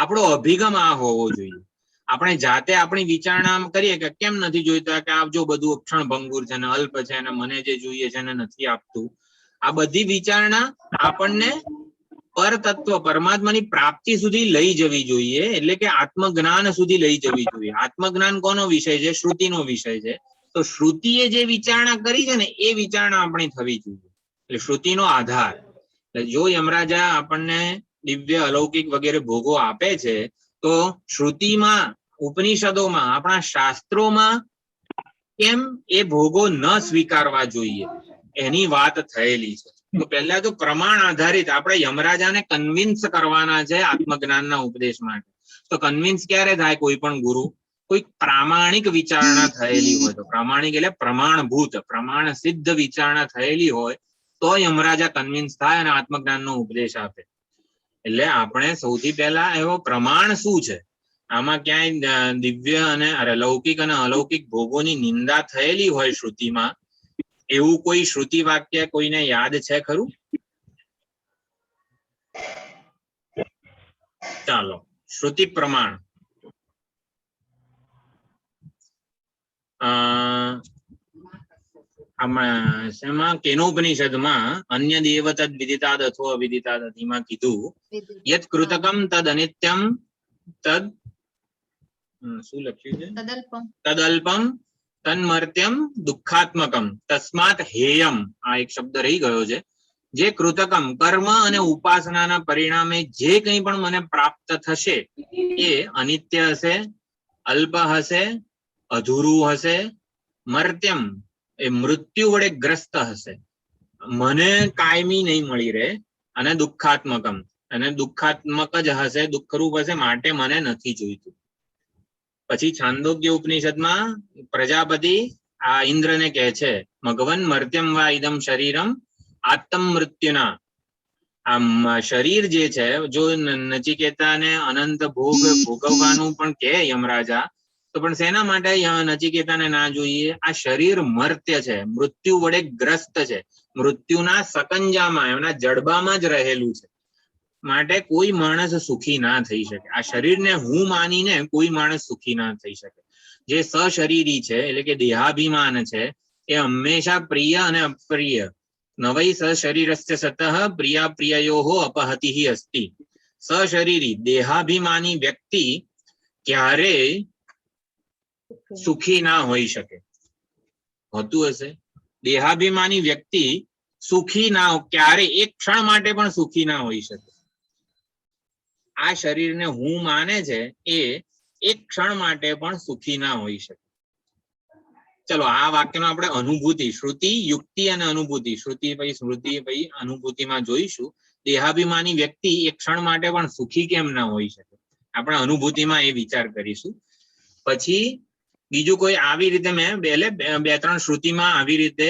આપણો અભિગમ આ હોવો જોઈએ. આપણે જાતે આપણી વિચારણા કરીએ કે કેમ નથી જોઈતા, કે આ જો બધું અક્ષણ ભંગુર છે ને અલ્પ છે ને મને જે જોઈએ છે ને નથી આપતું. આ બધી વિચારણા આપણને પરતત્વ પરમાત્માની પ્રાપ્તિ સુધી લઈ જવી જોઈએ. એટલે કે આત્મજ્ઞાન સુધી લઈ જવી જોઈએ. આત્મજ્ઞાન કોનો વિષય છે? શ્રુતિનો વિષય છે. તો શ્રુતિએ જે વિચારણા કરી છે ને એ વિચારણા આપણી થવી જોઈએ. એટલે શ્રુતિનો આધાર. એટલે જો યમરાજા આપણને દિવ્ય અલૌકિક વગેરે ભોગો આપે છે તો શ્રુતિમાં, ઉપનિષદોમાં, આપણા શાસ્ત્રોમાં કેમ એ ભોગો ન સ્વીકારવા જોઈએ એની વાત થયેલી છે. તો પહેલા તો પ્રમાણ આધારિત આપણે યમરાજાને કન્વિન્સ કરવાના છે આત્મજ્ઞાનના ઉપદેશ માટે. તો કન્વિન્સ ક્યારે થાય? કોઈ પણ ગુરુ કોઈ પ્રામાણિક વિચારણા થયેલી હોય તો. પ્રામાણિક એટલે પ્રમાણભૂત, પ્રમાણ સિદ્ધ વિચારણા થયેલી હોય તો યમરાજા કન્વિન્સ થાય અને આત્મજ્ઞાનનો ઉપદેશ આપે. એટલે આપણે સૌથી પહેલા એવો પ્રમાણ શું છે, આમાં ક્યાંય દિવ્ય અને લૌકિક અને અલૌકિક ભોગોની નિંદા થયેલી હોય શ્રુતિમાં, એવું કોઈ શ્રુતિ વાક્ય કોઈને યાદ છે ખરું? ચાલો, શ્રુતિ પ્રમાણ. આમાં કેનોપનિષદમાં અન્ય દેવ તદ વિદિતાદ અથવા અવિદિતાદ માં કીધું, યત કૃતકમ તદ અનિત્યમ તદ શું લખ્યું છે? તદલ્પમ તન્મર્ત્યમ દુઃખાત્મકમ તસ્માત હેયમ. આ એક શબ્દ રહી ગયો છે. જે કૃતકમ કર્મ અને ઉપાસનાના પરિણામે જે કંઈ પણ મને પ્રાપ્ત થશે એ અનિત્ય હશે, અલ્પ હશે, અધૂરું હશે, મર્ત્યમ એ મૃત્યુ વડે ગ્રસ્ત હશે, મને કાયમી નહીં મળી રહે, અને દુઃખાત્મકમ અને દુઃખાત્મક જ હશે, દુઃખરૂપ હશે, માટે મને નથી જોઈતું. પછી છાંદોગ્ય ઉપનિષદમાં પ્રજાપતિ આ ઇન્દ્રને કહે છે, મઘવન મર્ત્યમ વા ઇદમ શરીરમ આત્મ મૃત્યુના. આ શરીર જે છે, જો નચિકેતાને અનંત ભોગ ભોગવવાનું પણ કહે યમરાજા, તો પણ શેના માટે નચિકેતાને ના જોઈએ? આ શરીર મર્ત્ય છે, મૃત્યુ વડે ગ્રસ્ત છે, મૃત્યુના સકંજામાં, એમના જડબામાં જ રહેલું છે. માટે કોઈ માણસ સુખી ના થઈ શકે. આ શરીરને હું માનીને કોઈ માણસ સુખી ના થઈ શકે. જે સશરીરી છે એટલે કે દેહાભિમાન છે એ હંમેશા પ્રિય અને અપ્રિય, નવૈ સશરીરસ્ય સતઃ પ્રિયા પ્રિયયોઃ અપહતિઃ અસ્તિ. સશરીરી દેહાભિમાની વ્યક્તિ ક્યારેય સુખી ના હોઈ શકે. હોતું હશે દેહાભિમાની વ્યક્તિ સુખી ના ક્યારે એક ક્ષણ માટે પણ સુખી ના હોઈ શકે. આ શરીરને હું માને છે એ એક ક્ષણ માટે પણ સુખી ના હોઈ શકે. ચલો આ વાક્યનો આપણે અનુભૂતિ, શ્રુતિ, યુક્તિ અને અનુભૂતિ, શ્રુતિ પછી સ્મૃતિ પછી અનુભૂતિમાં જોઈશું. દેહાભિમાની વ્યક્તિ એક ક્ષણ માટે પણ સુખી કેમ ના હોઈ શકે, આપણે અનુભૂતિમાં એ વિચાર કરીશું. પછી બીજું કોઈ આવી રીતે મેં બે ત્રણ શ્રુતિમાં આવી રીતે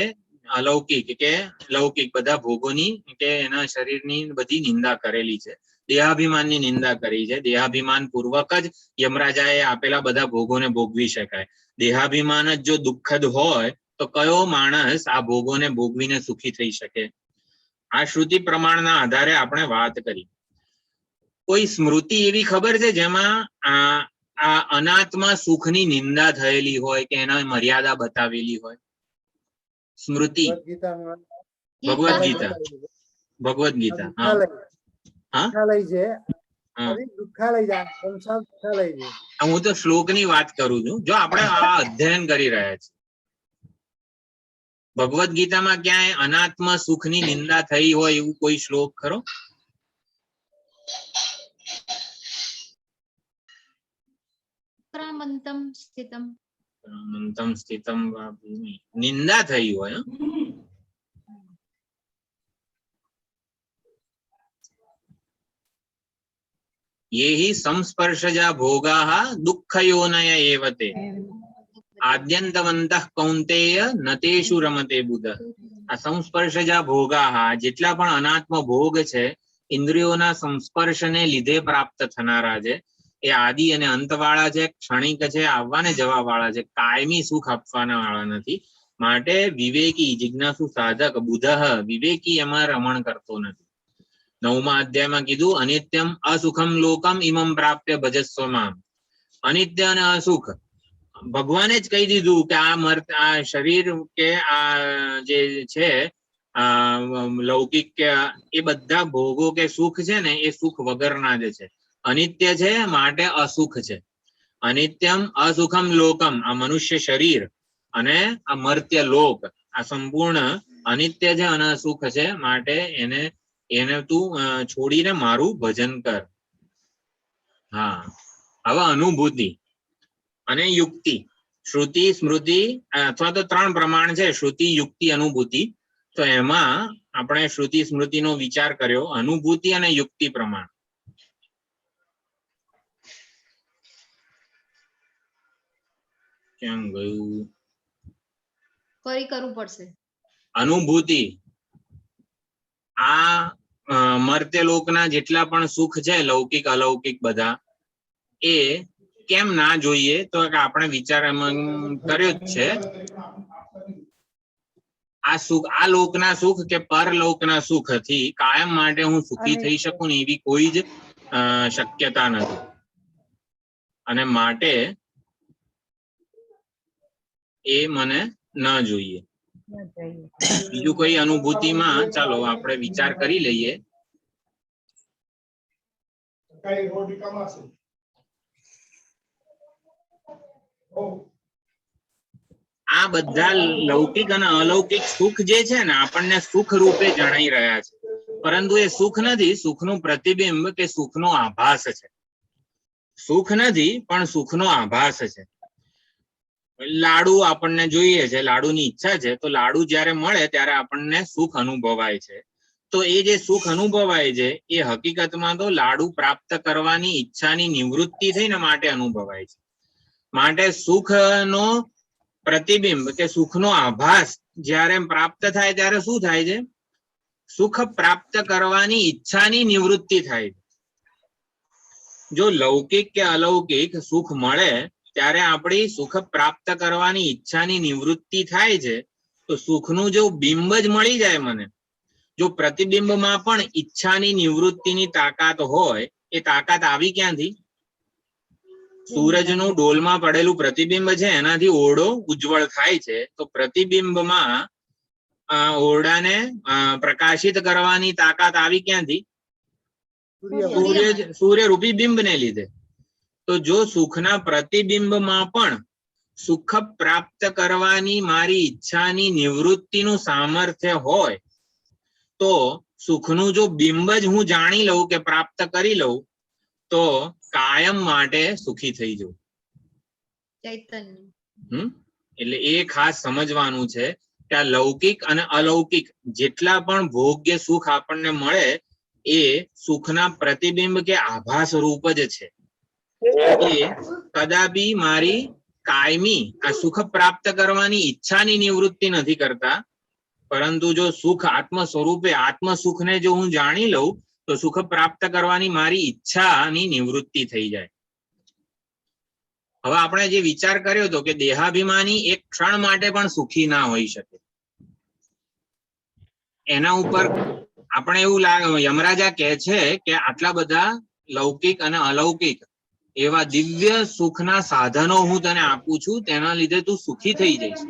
અલૌકિક કે લૌકિક બધા ભોગોની કે એના શરીરની બધી નિંદા કરેલી છે. દેહાભિમાનની નિંદા કરી છે. દેહાભિમાન પૂર્વક જ યમરાજાએ આપેલા બધા ભોગોને ભોગવી શકાય. દેહાભિમાન જ જો દુઃખદ હોય તો કયો માણસ આ ભોગોને ભોગવીને સુખી થઈ શકે? આ શ્રુતિ પ્રમાણના આધારે આપણે વાત કરી. કોઈ સ્મૃતિ એવી ખબર છે જેમાં આ અનાત્મા સુખની નિંદા થયેલી હોય કે એના મર્યાદા બતાવેલી હોય? સ્મૃતિ ભગવદ ગીતા. ભગવદ ગીતા હા હું તો શ્લોકની વાત કરું છું. જો આપણે આ અધ્યયન કરી રહ્યા છીએ, ભગવદ ગીતામાં ક્યાંય અનાત્મ સુખની નિંદા થઈ હોય એવું કોઈ શ્લોક ખરો? ક્રામંતમ સ્થિતમ. ક્રામંતમ સ્થિતમ વા ભૂમિ નિંદા થઈ હોય. યેહિ સંસ્પર્શજા ભોગાઃ દુઃખયોનય એવ તે આદ્યંતવંતઃ કૌંતેય નતેષુ રમતે બુધઃ. આ સંસ્પર્શજા ભોગાઃ જેટલા પણ અનાત્મ ભોગ છે, ઇન્દ્રિયોના સંસ્પર્શને લીધે પ્રાપ્ત થનારા છે, એ આદિ અને અંતવાળા છે, ક્ષણિક છે, આવવા ને જવા વાળા છે, કાયમી સુખ આપવાના વાળા નથી. માટે વિવેકી જિજ્ઞાસુ સાધક બુધઃ વિવેકી એમાં રમણ કરતો નથી. 9મા અધ્યાયમાં કીધું અનિત્યમ અસુખમ લોકમ ઇમમ પ્રાપ્ય ભજસ્વ મામ. અનિત્ય અને અસુખ ભગવાને જ કહી દીધું કે આ શરીર કે આ જે છે લૌકિક કે એ બધા ભોગો કે સુખ છે ને એ સુખ વગરના જ છે, અનિત્ય છે, માટે અસુખ છે. અનિત્યમ અસુખમ લોકમ આ મનુષ્ય શરીર અને આ મર્ત્ય લોક આ સંપૂર્ણ અનિત્ય છે અને અસુખ છે, માટે એને તું છોડીને મારું ભજન કર. હા, હવે અનુભૂતિ અને યુક્તિ. શ્રુતિ સ્મૃતિ અથવા તો 3 પ્રમાણ છે, શ્રુતિ યુક્તિ અનુભૂતિ. તો એમાં આપણે શ્રુતિ સ્મૃતિનો વિચાર કર્યો, અનુભૂતિ અને યુક્તિ પ્રમાણ. ક્યાં ગયું? ફરી કરવું પડશે. અનુભૂતિ આ મર્ત્યલોકના જેટલા પણ સુખ છે, લૌકિક અલૌકિક બધા, એ કેમ ના જોઈએ? તો આપણે વિચાર કર્યો જ છે. આ સુખ આ લોકના સુખ કે પરલોકના સુખથી કાયમ માટે હું સુખી થઈ શકું ને એવી કોઈ જ શક્યતા નથી. અને માટે એ મને ન જોઈએ. બીજું કોઈ અનુભૂતિમાં ચાલો આપણે વિચાર કરી લઈએ. આ બધા લૌકિક અને અલૌકિક સુખ જે છે ને આપણને સુખ રૂપે જણાઈ રહ્યા છે, પરંતુ એ સુખ નથી, સુખનું પ્રતિબિંબ કે સુખનો આભાસ છે. સુખ નથી પણ સુખનો આભાસ છે. લાડુ આપણને જોઈએ છે, લાડુની ઈચ્છા છે, તો લાડુ જ્યારે મળે ત્યારે આપણને સુખ અનુભવાય છે. તો એ જે સુખ અનુભવાય છે એ હકીકતમાં તો લાડુ પ્રાપ્ત કરવાની ઈચ્છાની નિવૃત્તિ થઈને માટે અનુભવાય છે. માટે સુખનો પ્રતિબિંબ કે સુખનો આભાસ જ્યારે પ્રાપ્ત થાય ત્યારે શું થાય છે? સુખ પ્રાપ્ત કરવાની ઈચ્છાની નિવૃત્તિ થાય છે. જો લૌકિક કે અલૌકિક સુખ મળે ત્યારે આપણી સુખ પ્રાપ્ત કરવાની ઈચ્છાની નિવૃત્તિ થાય છે. તો સુખનું જો બિંબ જ મળી જાય મને, જો પ્રતિબિંબમાં પણ ઈચ્છાની નિવૃત્તિની તાકાત હોય, એ તાકાત આવી ક્યાંથી? સૂરજનું ડોલમાં પડેલું પ્રતિબિંબ છે એનાથી ઓરડો ઉજ્જવળ થાય છે. તો પ્રતિબિંબમાં ઓરડાને પ્રકાશિત કરવાની તાકાત આવી ક્યાંથી? સૂર્યરૂપી બિંબને લીધે. તો જો સુખના પ્રતિબિંબમાં પણ સુખ પ્રાપ્ત કરવાની મારી ઈચ્છાની નિવૃત્તિનું સામર્થ્ય હોય તો સુખનું જો બિંબ જ હું જાણી લઉં કે પ્રાપ્ત કરી લઉં તો કાયમ માટે સુખી થઈ જવું. ચૈતન્ય. એટલે એ ખાસ સમજવાનું છે કે આ લૌકિક અને અલૌકિક જેટલા પણ ભોગ્ય સુખ આપણને મળે એ સુખના પ્રતિબિંબ કે આભાસ રૂપ જ છે. એ કદાપી મારી કાયમી આ સુખ પ્રાપ્ત કરવાની ઈચ્છાની નિવૃત્તિ નથી કરતા, પરંતુ જો સુખ આત્મ સ્વરૂપે આત્મ સુખને જો હું જાણી લઉં તો સુખ પ્રાપ્ત કરવાની મારી ઈચ્છાની નિવૃત્તિ થઈ જાય. હવે આપણે જે વિચાર કર્યો હતો કે દેહાભિમાની એક ક્ષણ માટે પણ સુખી ના હોઈ શકે, એના ઉપર આપણે એવું લાગે, યમરાજા કહે છે કે આટલા બધા લૌકિક અને અલૌકિક એવા દિવ્ય સુખના સાધનો હું તને આપું છું, તેના લીધે તું સુખી થઈ જઈશ.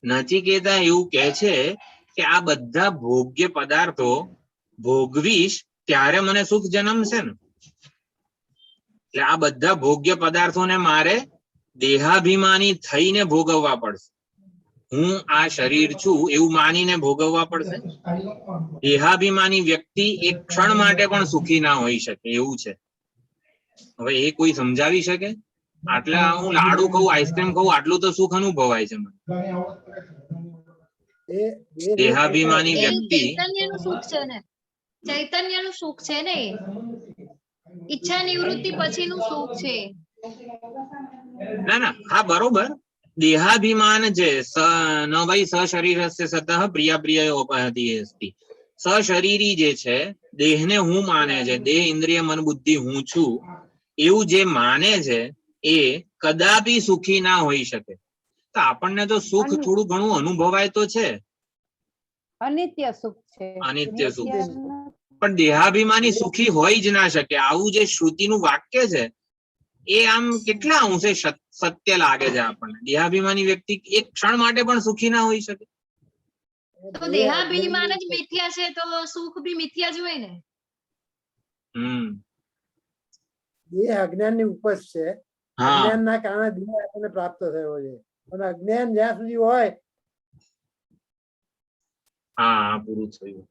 નચિકેતા એવું કહે છે કે આ બધા ભોગ્ય પદાર્થો ભોગવીશ ત્યારે મને સુખ જન્મશે ને. એટલે આ બધા ભોગ્ય પદાર્થોને મારે દેહાભિમાની થઈને ભોગવવા પડશે. હું આ શરીર છું એવું માનીને ભોગવવા પડશે. દેહાભિમાની વ્યક્તિ એક ક્ષણ માટે પણ સુખી ના હોઈ શકે એવું છે. હવે એ કોઈ સમજાવી શકે? આટલા હું લાડુ ખાઉં, આઈસ્ક્રીમ ખાઉં, આટલું તો સુખ અનુભવાય છે મને. દેહાભિમાની વ્યક્તિ ચૈતન્યનું સુખ છે ને, ચૈતન્યનું સુખ છે ને, ઈચ્છા નિવૃત્તિ પછીનું સુખ છે. ના ના, હા બરોબર. દેહાભિમાન છે ન વૈ સશરીરસ્ય સતઃ પ્રિય પ્રિય ઉપહતિ અસ્તિ. સશરીરી જે છે, દેહને હું માને છે, દેહ ઇન્દ્રિય મન બુદ્ધિ હું છું એવું જે માને છે એ કદાપી સુખી ના હોઈ શકે. તો આપણને તો સુખ થોડું ઘણું અનુભવાય તો છે, અનિત્ય સુખ છે, અનિત્ય સુખ છે, પણ દેહાભિમાની સુખી હોઈ જ ના શકે. આવું જે શ્રુતિનું વાક્ય છે એ આમ કેટલા અંશે સત્ય લાગે છે આપણને. દેહાભિમાની વ્યક્તિ એક ક્ષણ માટે પણ સુખી ના હોઈ શકે. તો દેહાભિમાન જ મિથ્યા છે તો સુખ બી મિથ્યા જ હોય ને. દેહ અજ્ઞાનની ઉપજ છે. અજ્ઞાનના કારણે દેહ આપણને પ્રાપ્ત થયો છે, અને અજ્ઞાન જ્યાં સુધી હોય. હા, પૂરું થયું.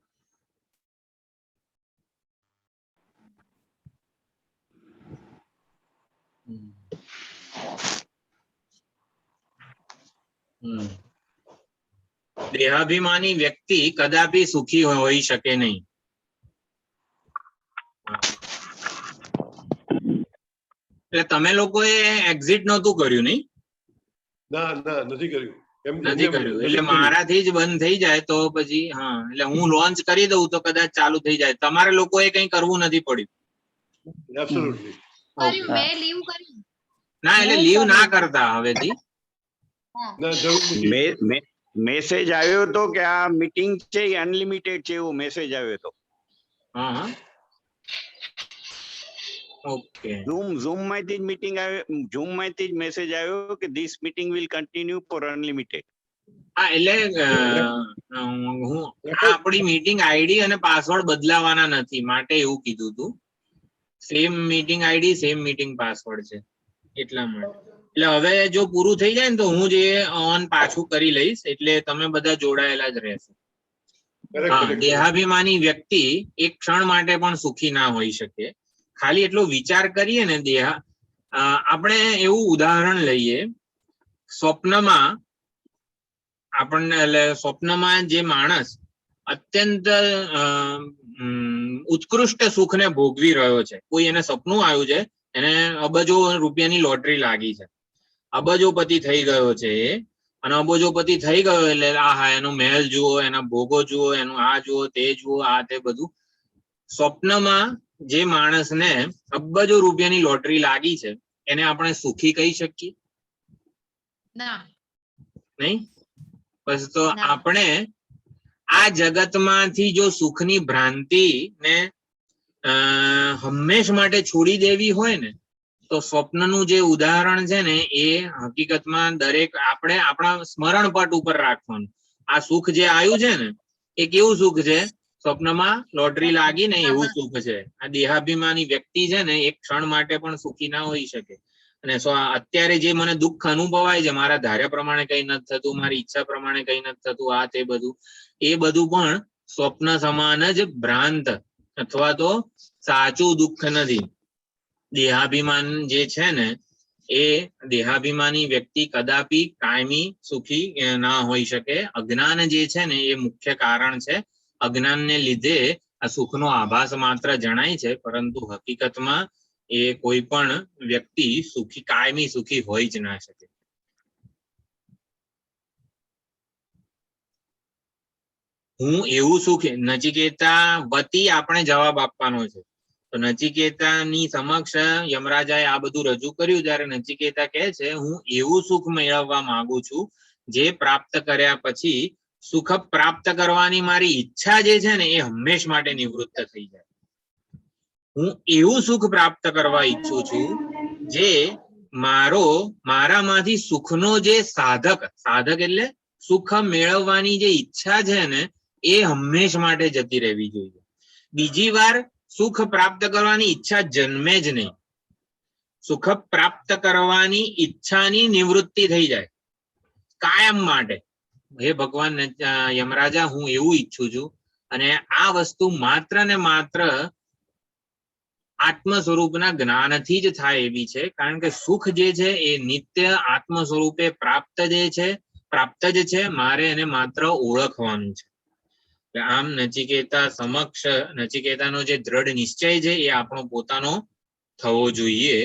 દેહાભિમાની વ્યક્તિ કદાપી સુખી હોઈ શકે નહીં. એટલે તમે લોકોએ એક્ઝિટ નહોતું કર્યું નહીં? ના ના, નથી કર્યું. નથી કર્યું. એટલે મારાથી જ બંધ થઈ જાય તો પછી હા, એટલે હું લોન્ચ કરી દઉં તો કદાચ ચાલુ થઈ જાય. તમારે લોકોએ કઈ કરવું નથી પડ્યું. એબ્સોલ્યુટલી. મેં લીવ કર્યું. ના, એટલે લીવ ના કરતા હવેથી. ના, જરૂર નથી. મેસેજ આવ્યો તો કે આ મીટિંગ છે એ અનલિમિટેડ છે એવો મેસેજ આવ્યો તો. હા, ઓકે. ઝૂમ માંથી જ મીટિંગ આવ્યો, ઝૂમ માંથી જ મેસેજ આવ્યો કે this meeting will continue for unlimited. હા, એટલે આપણી મીટિંગ આઈડી અને પાસવર્ડ બદલાવાના નથી માટે એવું કીધું હતું. Same meeting ID same meeting password છે એટલા માટે. એટલે હવે જો પૂરું થઈ જાય ને તો હું જે ઓન પાછું કરી લઈશ, એટલે તમે બધા જોડાયેલા જ રહેશો. હા, દેહાભિમાની વ્યક્તિ એક ક્ષણ માટે પણ સુખી ના હોઈ શકે. ખાલી એટલો વિચાર કરીએ ને, આપણે એવું ઉદાહરણ લઈએ, સ્વપ્નમાં આપણને, એટલે સ્વપ્નમાં જે માણસ અત્યંત ઉત્કૃષ્ટ સુખને ભોગવી રહ્યો છે, કોઈ એને સપનું આવ્યું છે, એને અબજો રૂપિયાની લોટરી લાગી છે, અબજોપતિ થઈ ગયો છે અને અબજોપતિ થઈ ગયો એટલે આહા, એનો મહેલ જુઓ, એના ભોગો જુઓ, એનું આ જુઓ, તે જુઓ, આ તે બધું. સ્વપ્નમાં જે માણસને અબજો રૂપિયાની લોટરી લાગી છે એને આપણે સુખી કહી શકીએ? ના. નહીં? બસ તો આપણે આ જગતમાંથી જો સુખની ભ્રાંતિ ને હંમેશ માટે છોડી દેવી હોય ને તો સ્વપ્નનું જે ઉદાહરણ છે ને એ હકીકતમાં દરેક આપણે આપણા સ્મરણ પટ ઉપર રાખવાનું. આ સુખ જે આવ્યું છે ને એ કેવું સુખ છે? સ્વપ્નમાં લોટરી લાગી ને એવું સુખ છે. આ દેહાભિમાની વ્યક્તિ છે ને એક ક્ષણ માટે પણ સુખી ના હોઈ શકે. અને અત્યારે જે મને દુઃખ અનુભવાય છે, મારા ધાર્યા પ્રમાણે કઈ નથી થતું, મારી ઈચ્છા પ્રમાણે કઈ નથી થતું, આ તે બધું, એ બધું પણ સ્વપ્ન સમાન જ ભ્રાંત અથવા તો સાચું દુઃખ નથી. દેહાભિમાન જે છે ને એ દેહાભિમાની વ્યક્તિ કદાપી કાયમી સુખી ના હોઈ શકે. અજ્ઞાન જે છે ને એ મુખ્ય કારણ છે. અજ્ઞાનને લીધે આ સુખનો આભાસ માત્ર જણાય છે, પરંતુ હકીકતમાં એ કોઈ પણ વ્યક્તિ સુખી કાયમી સુખી હોઈ જ ના શકે. હું એવું સુખ, નચિકેતા વતી આપણે જવાબ આપવાનો છે. તો નચિકેતાની સમક્ષ યમરાજાએ આ બધું રજૂ કર્યું ત્યારે નચિકેતા કહે છે હું એવું સુખ મેળવવા માંગુ છું જે પ્રાપ્ત કર્યા પછી સુખ પ્રાપ્ત કરવાની મારી ઈચ્છા જે છે ને એ હંમેશ માટે નિવૃત્ત થઈ જાય. હું એવું સુખ પ્રાપ્ત કરવા ઈચ્છું છું જે મારામાંથી સુખનો જે સાધક એટલે સુખ મેળવવાની જે ઈચ્છા છે ને એ હંમેશ માટે જતી રહેવી જોઈએ. બીજી વાર સુખ પ્રાપ્ત કરવાની ઈચ્છા જન્મે જ નહીં. સુખ પ્રાપ્ત કરવાની ઈચ્છાની નિવૃત્તિ થઈ જાય કાયમ માટે. હે ભગવાન યમરાજા, હું એવું ઈચ્છું છું. અને આ વસ્તુ માત્ર ને માત્ર આત્મ સ્વરૂપના જ્ઞાનથી જ થાય એવી છે. કારણ કે સુખ જે છે એ નિત્ય આત્મ સ્વરૂપે પ્રાપ્ત જ છે. મારે એને માત્ર ઓળખવાનું છે. આમ નચિકેતા સમક્ષ નચિકેતાનો જે દ્રઢ નિશ્ચય છે એ આપણો પોતાનો થવો જોઈએ.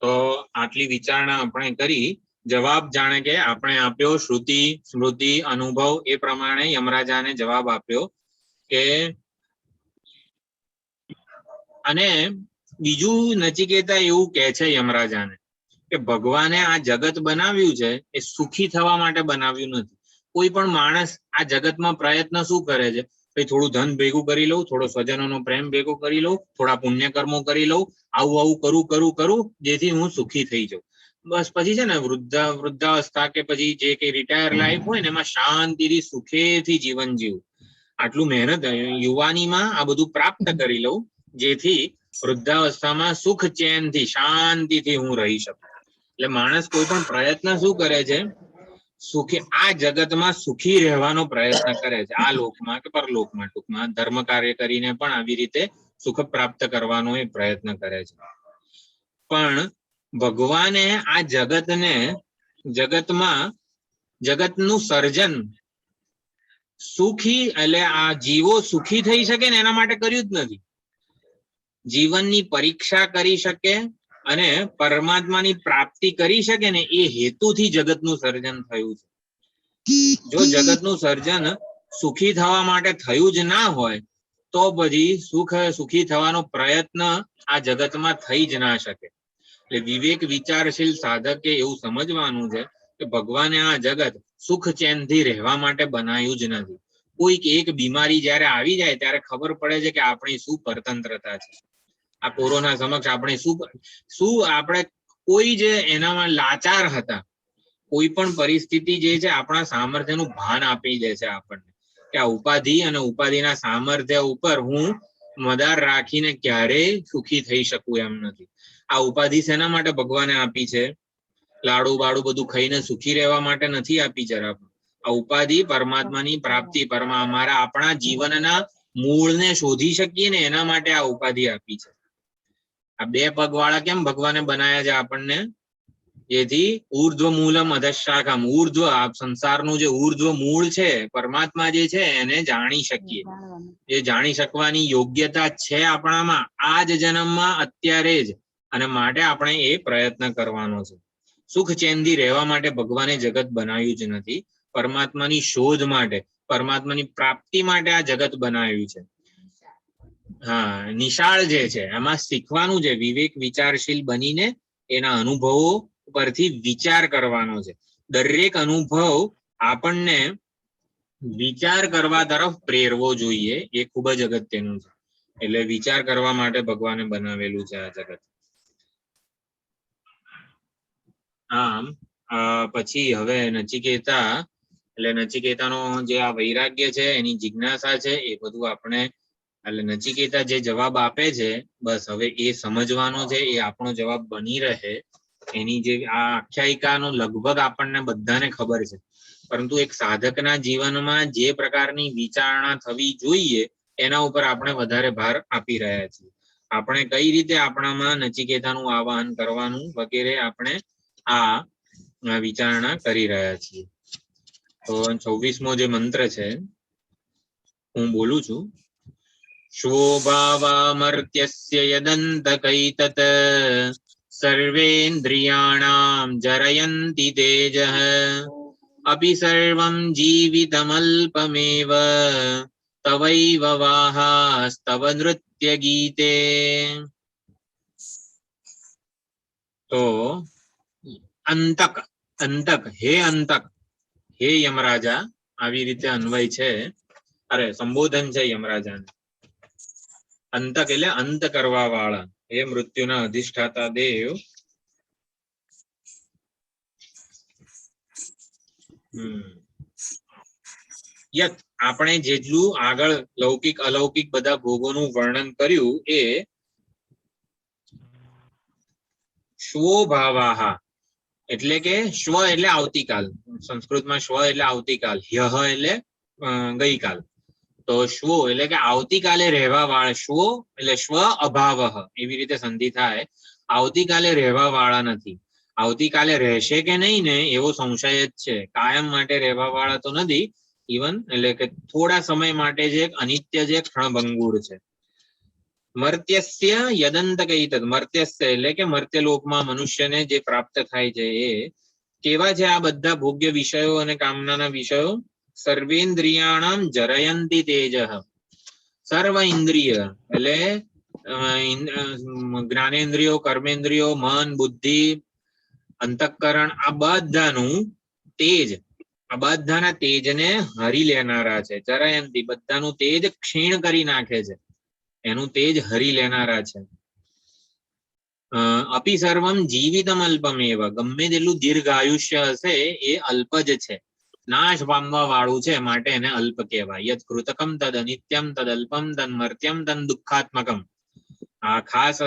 તો આટલી વિચારણા આપણે કરી. જવાબ જાણે કે આપણે આપ્યો શ્રુતિ સ્મૃતિ અનુભવ એ પ્રમાણે યમરાજાને જવાબ આપ્યો કે, અને બીજું નચિકેતા એવું કહે છે યમરાજાને કે ભગવાને આ જગત બનાવ્યું છે એ સુખી થવા માટે બનાવ્યું નથી. કોઈ પણ માણસ આ જગતમાં પ્રયત્ન શું કરે છે? થોડું ધન ભેગું કરી લઉં, થોડો સ્વજનોનો પ્રેમ ભેગો કરી લઉં, થોડા પુણ્ય કર્મો કરી લઉં, આવું કરું જેથી હું સુખી થઈ જાઉં. બસ પછી છે ને વૃદ્ધાવસ્થા કે પછી જે કઈ રિટાયર લાઈફ હોય ને એમાં શાંતિથી સુખેથી જીવન જીવું. આટલું મહેનત યુવાનીમાં આ બધું પ્રાપ્ત કરી લઉં જેથી વૃદ્ધાવસ્થામાં સુખ ચેનથી શાંતિથી હું રહી શકું. એટલે માણસ કોઈ પણ પ્રયત્ન શું કરે છે? આ જગતમાં સુખી રહેવાનો પ્રયત્ન કરે છે. આ લોકમાં કે પરલોકમાં, ટૂંકમાં ધર્મ કાર્ય કરીને પણ આવી રીતે સુખ પ્રાપ્ત કરવાનો એ પ્રયત્ન કરે છે. પણ ભગવાને આ જગતનું સર્જન સુખી એટલે આ જીવો સુખી થઈ શકે ને એના માટે કર્યું જ નથી. જીવનની પરીક્ષા કરી શકે અને પરમાત્માની પ્રાપ્તિ કરી શકે ને એ હેતુથી જગતનું સર્જન થયું છે. જો જગતનું સર્જન સુખી થવા માટે થયું જ ના હોય તો પછી સુખી થવાનો પ્રયત્ન આ જગતમાં થઈ જ ના શકે. એટલે વિવેક વિચારશીલ સાધકે એવું સમજવાનું છે કે ભગવાને આ જગત સુખ ચેનથી રહેવા માટે બનાવ્યું જ નથી. કોઈક એક બીમારી જયારે આવી જાય ત્યારે ખબર પડે છે કે આપણી શું પરતંત્રતા છે. આ કોરોના સમક્ષ આપણે આપણે કોઈ જે એનામાં લાચાર હતા. કોઈ પણ પરિસ્થિતિ જે છે આપણા સામર્થ્યનું ભાન આપી દે છે આપણને કે આ ઉપાધિ અને ઉપાધિના સામર્થ્ય ઉપર હું મદાર રાખીને ક્યારેય સુખી થઈ શકું એમ નથી. આ ઉપાધિ શેના માટે ભગવાને આપી છે? લાડુ બાડુ બધું ખાઈને સુખી રહેવા માટે નથી આપી જરા. આ ઉપાધિ પરમાત્માની પ્રાપ્તિ આપણા જીવનના મૂળને શોધી શકીએ ને એના માટે આ ઉપાધિ આપી છે. આ બે પગ વાળા કેમ ભગવાને બનાયા છે આપણને? જેથી ઉર્ધ્વ મૂલમ અધશાખમ, ઉર્ધ્વ સંસારનું જે ઉર્ધ્વ મૂળ છે પરમાત્મા જે છે એને જાણી શકીએ. એ જાણી શકવાની યોગ્યતા છે આપણામાં આ જ જન્મમાં અત્યારે જ, અને માટે આપણે એ પ્રયત્ન કરવાનો છે. સુખ ચેનથી રહેવા માટે ભગવાને જગત બનાવ્યું જ નથી. પરમાત્માની શોધ માટે, પરમાત્માની પ્રાપ્તિ માટે આ જગત બનાવ્યું છે. હા, નિશાળ જે છે એમાં શીખવાનું છે. વિવેક વિચારશીલ બનીને એના અનુભવો પરથી વિચાર કરવાનો છે. દરેક અનુભવ આપણને વિચાર કરવા તરફ પ્રેરવો જોઈએ. એ ખૂબ જ અગત્યનું છે. એટલે વિચાર કરવા માટે ભગવાને બનાવેલું છે આ જગત. આમ પછી હવે નચિકેતા એટલે નચિકેતાનો જે આ વૈરાગ્ય છે, એની જિજ્ઞાસા છે, એ બધું આપણે એટલે નચિકેતા જે જવાબ આપે છે બસ હવે એ સમજવાનો છે, એ આપણો જવાબ બની રહે. એની જે આ આખ્યાયિકાનો લગભગ આપણને બધાને ખબર છે, પરંતુ એક સાધકના જીવનમાં જે પ્રકારની વિચારણા થવી જોઈએ એના ઉપર આપણે વધારે ભાર આપી રહ્યા છીએ. આપણે કઈ રીતે આપણામાં નચિકેતાનું આવાહન કરવાનું વગેરે આપણે આ વિચારણા કરી રહ્યા છીએ. તો 26મો જે મંત્ર છે હું બોલું છું. શ્વોભાવામર્ત્યસ્ય યદંતકૈતત સર્વેન્દ્રિયાણામ જરયંતિ તેજઃ અપિ સર્વં જીવિતમલ્પમેવ તવૈવ વાહાસ્તવ નૃત્ય ગીતે. તો અંતક અંતક હે અંતક, હે યમરાજા, આવી રીતે અન્વય છે, અરે સંબોધન છે યમરાજાને. અંતક એટલે અંત કરવા વાળા, હે મૃત્યુના અધિષ્ઠાતા દેવ. યત આપણે જેટલું આગળ લૌકિક અલૌકિક બધા ભોગોનું વર્ણન કર્યું એ શ્વોભાવાહા એટલે કે શ્વ એટલે આવતીકાલ, સંસ્કૃતમાં શ્વ એટલે આવતીકાલ, હ્યહ એટલે ગઈકાલ. તો શ્વો એટલે કે આવતીકાલે રહેવા વાળા, શ્વો એટલે શ્વ અભાવઃ એવી રીતે સંધિ થાય. આવતીકાલે રહેવા વાળા નથી, આવતીકાલે રહેશે કે નહીં ને એવો સંશય જ છે. કાયમ માટે રહેવા વાળા તો નથી ઇવન, એટલે કે થોડા સમય માટે જે અનિત્ય છે, ક્ષણભંગુર છે. મર્ત્યસ્ય યદંતકૈતત, મર્ત્યસ્ય એટલે કે મર્ત્યલોકમાં મનુષ્યને જે પ્રાપ્ત થાય છે એ કેવા છે? આ બધા ભોગ્ય વિષયો અને કામનાના વિષયો સર્વેન્દ્રિયાણામ જરયંતિ તેજઃ. સર્વ ઇન્દ્રિય એટલે જ્ઞાનેન્દ્રિયો, કર્મેન્દ્રિયો, મન, બુદ્ધિ, અંતઃકરણ, આ બધાનું તેજ, આ બધાના તેજને હરી લેનારા છે. જરયંતિ બધાનું તેજ ક્ષીણ કરી નાખે છે, એનું તેજ હરી લેનારા છે. અપી સર્વમ જીવિતમ અલ્પમેવ, ગમે તેટલું દીર્ઘ આયુષ્ય હશે એ અલ્પ જ છે, નાશ પામવા વાળું છે, માટે એને અલ્પ કહેવાય. યત કૃતકમ તદ અનિત્યમ તદ અલ્પમ તદ મર્ત્યમ તદ દુઃખાત્મકમ. આ ખાસ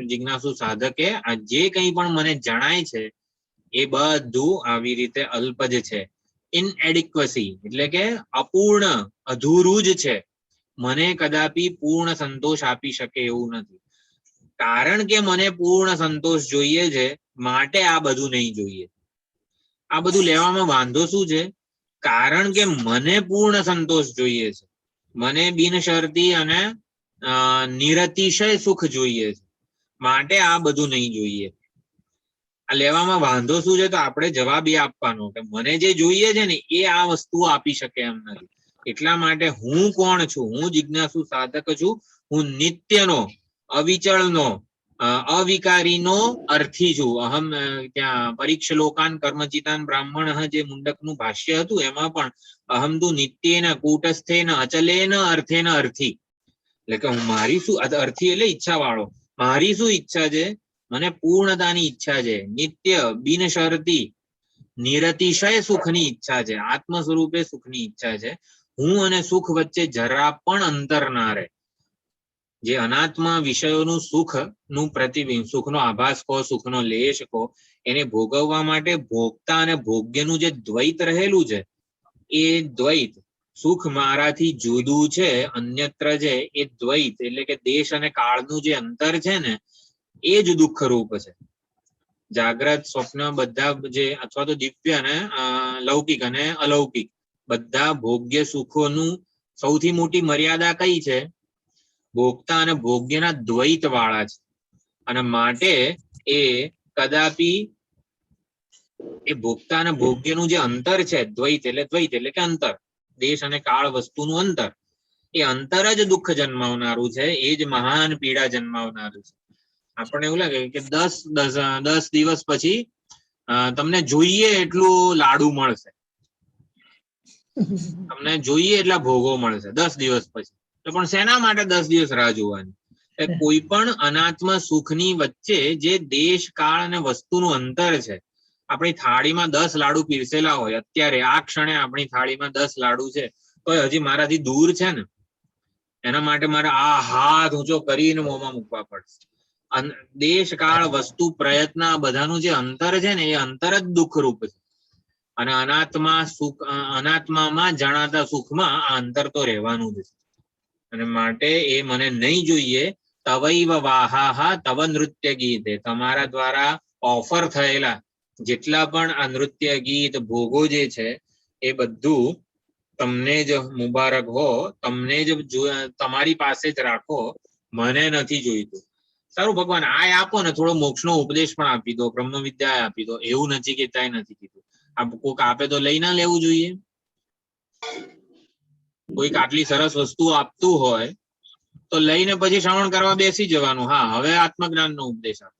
જિજ્ઞાસુ સાધકે આ જે કંઈ પણ મને જણાય છે એ બધું આવી રીતે અલ્પ જ છે. ઇનએડિક્વસી એટલે કે અપૂર્ણ, અધૂરું જ છે, મને કદાપી પૂર્ણ સંતોષ આપી શકે એવું નથી. કારણ કે મને પૂર્ણ સંતોષ જોઈએ છે માટે આ બધું નહીં જોઈએ. આ બધું લેવામાં વાંધો શું છે? કારણ કે મને પૂર્ણ સંતોષ જોઈએ છે, મને બિનશરતી અને નિરતિશય સુખ જોઈએ છે, માટે આ બધું નહીં જોઈએ. આ લેવામાં વાંધો શું છે? તો આપણે જવાબ એ આપવાનો કે મને જે જોઈએ છે ને એ આ વસ્તુઓ આપી શકે એમ નથી. એટલા માટે હું કોણ છું? હું જિજ્ઞાસુ સાધક છું. હું નિત્યનો, અવિચળનો, અવિકારીનો અર્થી છું. અહમ ત્યાં પરીક્ષલોકાન કર્મચિતાન બ્રાહ્મણ જે મુંડકનું ભાષ્ય હતું એમાં પણ અહમ તું નિત્યેન કૂટસ્થેન અચલેન અર્થેન અર્થી, એટલે કે મારી શું અર્થી એટલે ઈચ્છા વાળો, મારી શું ઈચ્છા છે? મને પૂર્ણતાની ઈચ્છા છે, નિત્ય બિનશરતી નિરતિશય સુખની ઈચ્છા છે, આત્મ સ્વરૂપે સુખની ઈચ્છા છે. હું અને સુખ વચ્ચે જરા પણ અંતર ના રહે. જે અનાત્મ વિષયોનું સુખનું પ્રતિબિંબ, સુખનો આભાસ કહો, સુખનો લેશ કહો, એને ભોગવવા માટે ભોગતા અને ભોગ્યનું જે દ્વૈત રહેલું છે એ દ્વૈત, સુખ મારાથી જુદું છે, અન્યત્ર છે, એ દ્વૈત એટલે કે દેશ અને કાળનું જે અંતર છે ને એ જ દુઃખ રૂપ છે. જાગ્રત, સ્વપ્ન બધા જે અથવા તો દિવ્ય અને લૌકિક અને અલૌકિક બધા ભોગ્ય સુખોનું સૌથી મોટી મર્યાદા કઈ છે? ભોગતા અને ભોગ્યના દ્વૈત વાળા છે, અને માટે એ કદાપી એ ભોગતા અને ભોગ્યનું જે અંતર છે, દ્વૈત એટલે કે અંતર, દેશ અને કાળ વસ્તુનું અંતર, એ અંતર જ દુઃખ જન્માવનારું છે, એ જ મહાન પીડા જન્માવનારું છે. આપણને એવું લાગે કે 10 દિવસ પછી તમને જોઈએ એટલું લાડુ મળશે, તમને જોઈએ એટલા ભોગો મળશે 10 દિવસ પછી. તો પણ શેના માટે 10 દિવસ રાહ જોવાની? કોઈ પણ અનાત્મ સુખની વચ્ચે જે દેશ કાળ અને વસ્તુનું અંતર છે આપણી થાળીમાં 10 લાડુ પીરસેલા હોય, અત્યારે આ ક્ષણે આપણી થાળીમાં 10 લાડુ છે, તો હજી મારાથી દૂર છે ને, એના માટે મારે આ હાથ ઊંચો કરીને મોંમાં મૂકવા પડશે. દેશ કાળ વસ્તુ પ્રયત્ન આ બધાનું જે અંતર છે ને, એ અંતર જ દુઃખરૂપ છે. અને અનાત્મામાં જણાતા સુખમાં આ અંતર તો રહેવાનું જ છે. અને માટે એ મને નહીં જોઈએ. તવૈવ વાહાહા તવ નૃત્ય ગીતે, તમારા દ્વારા ઓફર થયેલા જેટલા પણ આ નૃત્ય ગીત ભોગો જે છે એ બધું તમને જ મુબારક હો, તમને જ તમારી પાસે જ રાખો, મને નથી જોઈતું. સારું ભગવાન, આ આપો ને, થોડો મોક્ષનો ઉપદેશ પણ આપી દો, બ્રહ્મ વિદ્યા આપી દો. એવું નથી કે કાંઈ નથી કીધું. આ કોઈક આપે તો લઈ ના લેવું જોઈએ. કોઈક આટલી સરસ વસ્તુ આપતું હોય તો લઈને પછી શ્રવણ કરવા બેસી જવાનું. હા, હવે આત્મજ્ઞાનનો ઉપદેશ આપો.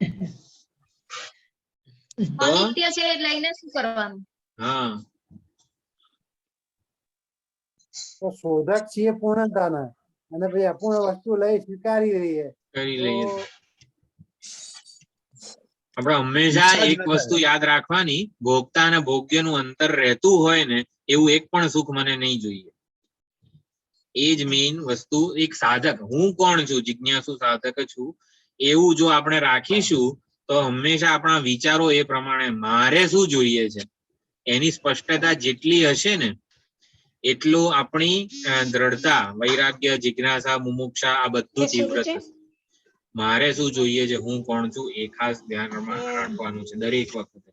તો અનિત્ય છે લઈને શું કરવાનું? હા, તો શોધક છીએ પૂર્ણતાના, અને પછી અપૂર્ણ વસ્તુ લઈ સ્વીકારી લઈએ કરી તો લઈએ. આપણે હંમેશા ઈચ્છા જ એક ન વસ્તુ થાય. યાદ રાખવાની, ભોગતા અને ભોગ્યનું અંતર રહેતું હોય ને, એવું એક પણ સુખ મને નહીં જોઈએ. એ જ મેઇન વસ્તુ. એક સાધક, હું કોણ છું, જિજ્ઞાસુ સાધક છું, એવું જો આપણે રાખીશું તો હંમેશા આપણા વિચારો એ પ્રમાણે મારે શું જોઈએ છે એની સ્પષ્ટતા જેટલી હશે ને, એટલું આપણી દ્રઢતા, વૈરાગ્ય, જિજ્ઞાસા, મુમુક્ષા આ બધું તીવ્ર થશે. મારે શું જોઈએ છે, હું કોણ છું, એ ખાસ ધ્યાનમાં રાખવાનું છે દરેક વખતે.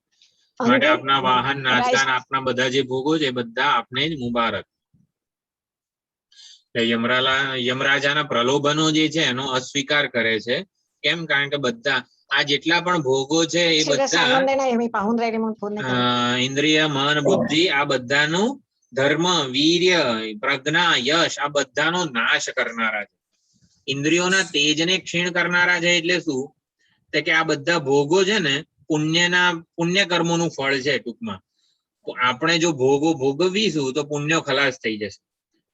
માટે આપના વાહન, નાચગાન, આપના બધા જે ભોગો છે એ બધા આપને જ મુબારક. યમરાજાના પ્રલોભનો જે છે એનો અસ્વીકાર કરે છે. કેમ? કારણ કે બધા આ જેટલા પણ ભોગો છે એ બધા ઇન્દ્રિય, મન, બુદ્ધિ આ બધાનું ધર્મ, વીર્ય, પ્રજ્ઞા, યશ આ બધાનો નાશ કરનારા છે. ઇન્દ્રિયોના તેજને ક્ષીણ કરનારા છે. એટલે શું? કે આ બધા ભોગો છે ને પુણ્ય કર્મોનું ફળ છે ટૂંકમાં. તો આપણે જો ભોગો ભોગવીશું તો પુણ્ય ખલાસ થઈ જશે.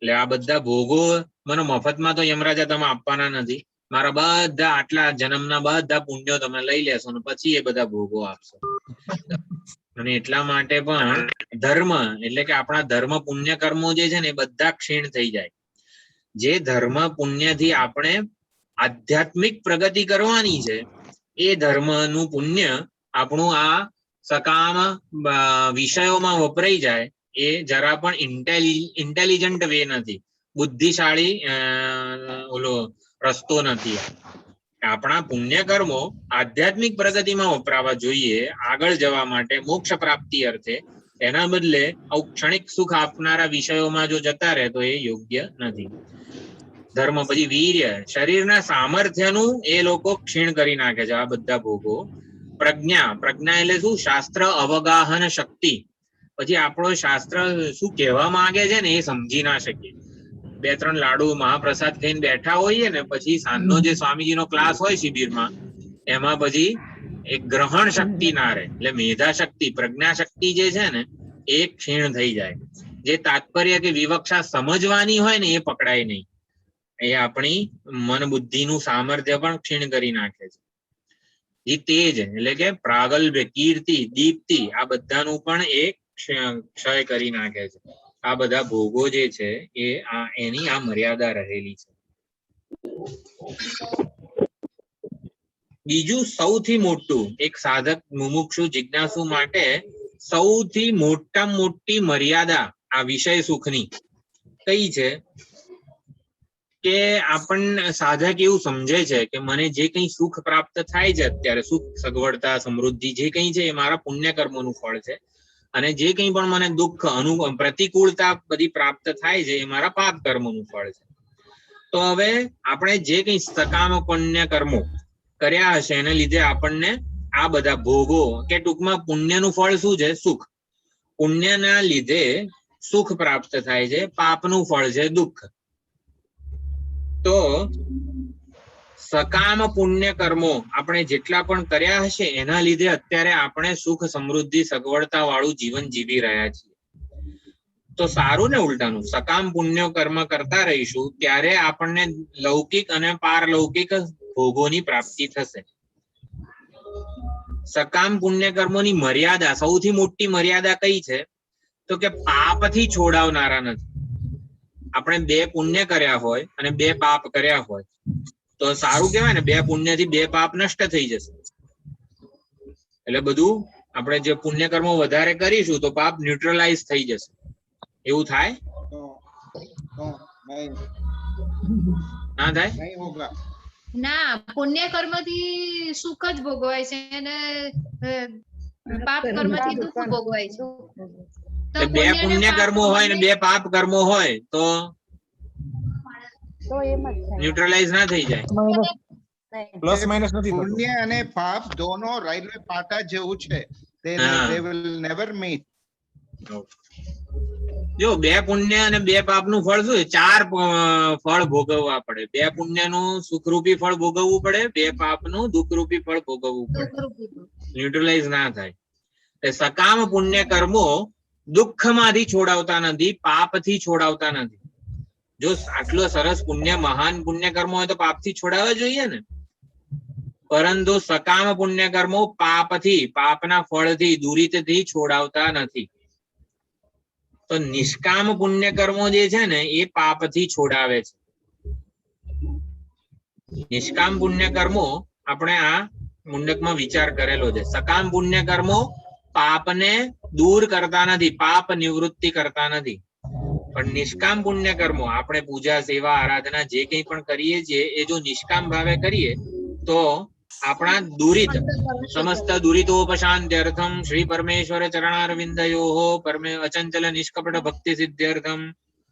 એટલે આ બધા ભોગો મને મફતમાં તો યમરાજા તમે આપવાના નથી. મારા બધા આટલા જન્મના બધા પુણ્યો તમે લઈ લેશો ને પછી એ બધા ભોગો આપશો. અને એટલા માટે પણ ધર્મ એટલે કે આપણા ધર્મ પુણ્ય કર્મો જે છે ને એ બધા ક્ષીણ થઈ જાય. જે ધર્મ પુણ્યથી આપણે આધ્યાત્મિક પ્રગતિ કરવાની છે, એ ધર્મનું પુણ્ય આપણું આ સકામ વિષયોમાં વપરાઈ જાય, એ જરા પણ ઇન્ટેલિજન્ટ વે નથી, બુદ્ધિશાળી ઓલો રસ્તો નથી. આપણા પુણ્ય કર્મો આધ્યાત્મિક પ્રગતિમાં વપરાવા જોઈએ, આગળ જવા માટે, મોક્ષ પ્રાપ્તિ અર્થે. એના બદલે આવું ક્ષણિક સુખ આપનારા વિષયોમાં જો જતા રહે તો એ યોગ્ય નથી. ધર્મ, પછી વીર્ય, શરીરના સામર્થ્યનું એ લોકો ક્ષીણ કરી નાખે છે આ બધા ભોગો. પ્રજ્ઞા, પ્રજ્ઞા એટલે શું? શાસ્ત્ર અવગાહન શક્તિ. પછી આપણો શાસ્ત્ર શું કહેવા માંગે છે ને એ સમજી ના શકીએ. 2-3 લાડુ મહાપ્રસાદ ખાઈને બેઠા હોઈએ ને પછી સાંજનો જે સ્વામીજીનો ક્લાસ હોય શિબિરમાં, એમાં પછી એક ગ્રહણ શક્તિ ના રહે. એટલે મેધા શક્તિ, પ્રજ્ઞા શક્તિ જે છે ને એ ક્ષીણ થઈ જાય. જે તાત્પર્ય કે વિવક્ષા સમજવાની હોય ને એ પકડાય નહીં. એ આપણી મન બુદ્ધિનું સામર્થ્ય પણ ક્ષીણ કરી નાખે છે. એ તેજ એટલે કે પ્રાગલ્ભ્ય, કીર્તિ, દીપ્તિ આ બધાનું પણ એ ક્ષય કરી નાખે છે. આ બધા ભોગો જે છે એ એની આ મર્યાદા રહેલી છે. બીજું સૌથી મોટું એક સાધક, મુમુક્ષુ, જિજ્ઞાસુ માટે સૌથી મોટી મર્યાદા આ વિષય સુખની કઈ છે? કે આપણને સાધક એવું સમજે છે કે મને જે કંઈ સુખ પ્રાપ્ત થાય છે અત્યારે, સુખ, સગવડતા, સમૃદ્ધિ જે કંઈ છે એ મારા પુણ્ય કર્મોનું ફળ છે. અને જે કંઈ પણ મને દુઃખ, પ્રતિકૂળતા બધી પ્રાપ્ત થાય છે એ મારા પાપ કર્મોનું ફળ છે. તો હવે આપણે જે કંઈ સકામ પુણ્ય કર્મો કર્યા હશે એને લીધે આપણને આ બધા ભોગો કે ટૂંકમાં પુણ્યનું ફળ શું છે? સુખ. પુણ્યના લીધે સુખ પ્રાપ્ત થાય છે, પાપનું ફળ છે દુઃખ. તો સકામ પુણ્ય કર્મો આપણે જેટલા પણ કર્યા હશે એના લીધે અત્યારે આપણે સુખ, સમૃદ્ધિ, સગવડતા વાળું જીવન જીવી રહ્યા છીએ. તો સારું ને ઉલટાનું, સકામ પુણ્ય કર્મ કરતા રહીશું ત્યારે આપણને લૌકિક અને પારલૌકિક ભોગોની પ્રાપ્તિ થશે. સકામ પુણ્ય કર્મોની મર્યાદા, સૌથી મોટી મર્યાદા કઈ છે? તો કે પાપથી છોડાવનારા નથી. આપણે 2 પુણ્ય કર્યા હોય અને 2 પાપ કર્યા હોય તો સારું કહેવાય ને, 2 પુણ્યથી 2 પાપ નષ્ટ થઈ જશે. એટલે બધું આપણે જે પુણ્ય કર્મો વધારે કરીશું તો પાપ ન્યુટ્રલાઇઝ થઈ જશે. એવું થાય? ના થાય? ના, પુણ્ય કર્મ થી સુખ જ ભોગવાય છે અને પાપ કર્મ થી દુઃખ ભોગવાય છે. તો 2 પુણ્ય કર્મો હોય ને 2 પાપ કર્મો હોય તો તો એમ જ થાય. ન્યુટ્રલાઇઝ ના થઈ જાય. પ્લસ માઇનસ નથી થતું. પુણ્ય અને પાપ દોનો રેલવે પાટા જેવું છે. હા. They will never meet. જો 2 પુણ્ય અને 2 પાપ નું ફળ શું છે? 4 ફળ ભોગવવા પડે. 2 પુણ્ય નું સુખરૂપી ફળ ભોગવવું પડે, 2 પાપ નું દુઃખરૂપી ફળ ભોગવવું પડે. ન્યુટ્રલાઇઝ ના થાય. એટલે સકામ પુણ્ય કર્મો દુઃખમાંથી છોડાવતા નથી, પાપથી છોડાવતા નથી. જો આટલો સરસ પુણ્ય, મહાન પુણ્ય કર્મો હોય તો પાપથી છોડાવવા જોઈએ ને. પરંતુ સકામ પુણ્ય કર્મો પાપથી, પાપના ફળથી, દુરિતથી છોડાવતા નથી. તો નિષ્કામ પુણ્ય કર્મો જે છે ને એ પાપથી છોડાવે છે. નિષ્કામ પુણ્ય કર્મો આપણે આ મુંડકમાં વિચાર કરેલો છે. સકામ પુણ્ય કર્મો પાપને દૂર કરતા નથી, પાપ નિવૃત્તિ કરતા નથી. પણ નિષ્કામ પુણ્ય કર્મો આપણે પૂજા, સેવા, આરાધના જે કંઈ પણ કરીએ છીએ એ જો નિષ્કામ ભાવે કરીએ તો આપણા દુરિત, સમસ્ત દુરિતોપશાંત્યર્થમ શ્રી પરમેશ્વર ચરણારવિંદયોઃ પરમે અચંચલ નિષ્કપટ ભક્તિ સિદ્ધ્યર્થમ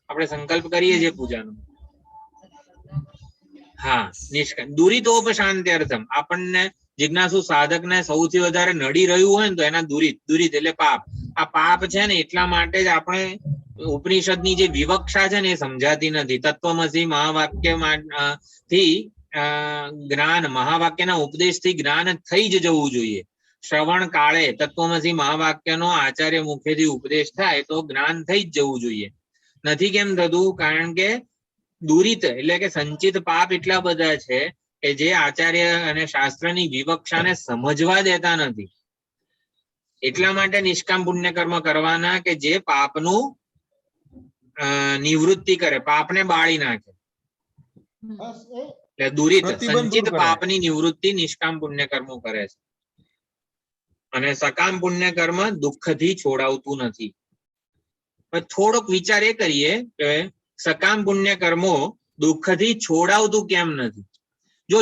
આપણે સંકલ્પ કરીએ છીએ પૂજાનો. હા, નિષ્કામ દુરિતોપશાંત્યર્થમ આપણને જિજ્ઞાસુ સાધકને સૌથી વધારે નડી રહ્યું હોય ને તો એના દુરિત એટલે પાપ. આ પાપ છે ને એટલા માટે જ આપણે ઉપનિષદની જે વિવક્ષા છે ને એ સમજાતી નથી. તત્વમસી મહાવાક્ય થી જ્ઞાન, મહાવાક્યના ઉપદેશથી જ્ઞાન થઈ જ જવું જોઈએ. શ્રવણ કાળે તત્વમસી મહાવાક્યનો આચાર્ય મુખેથી ઉપદેશ થાય તો જ્ઞાન થઈ જ જવું જોઈએ. નથી કેમ થતું? કારણ કે દુરિત એટલે કે સંચિત પાપ એટલા બધા છે કે જે આચાર્ય અને શાસ્ત્રની વિવક્ષાને સમજવા દેતા નથી. એટલા માટે નિષ્કામ પુણ્ય કર્મ કરવાના કે જે પાપનું નિવૃત્તિ કરે, પાપને બાળી નાખે. એટલે દુરિત, સંચિત પાપની નિવૃત્તિ નિષ્કામ પુણ્ય કર્મો કરે છે. અને સકામ પુણ્ય કર્મ દુઃખથી છોડાવતું નથી. થોડોક વિચાર એ કરીએ કે સકામ પુણ્ય કર્મો દુઃખથી છોડાવતું કેમ નથી? જો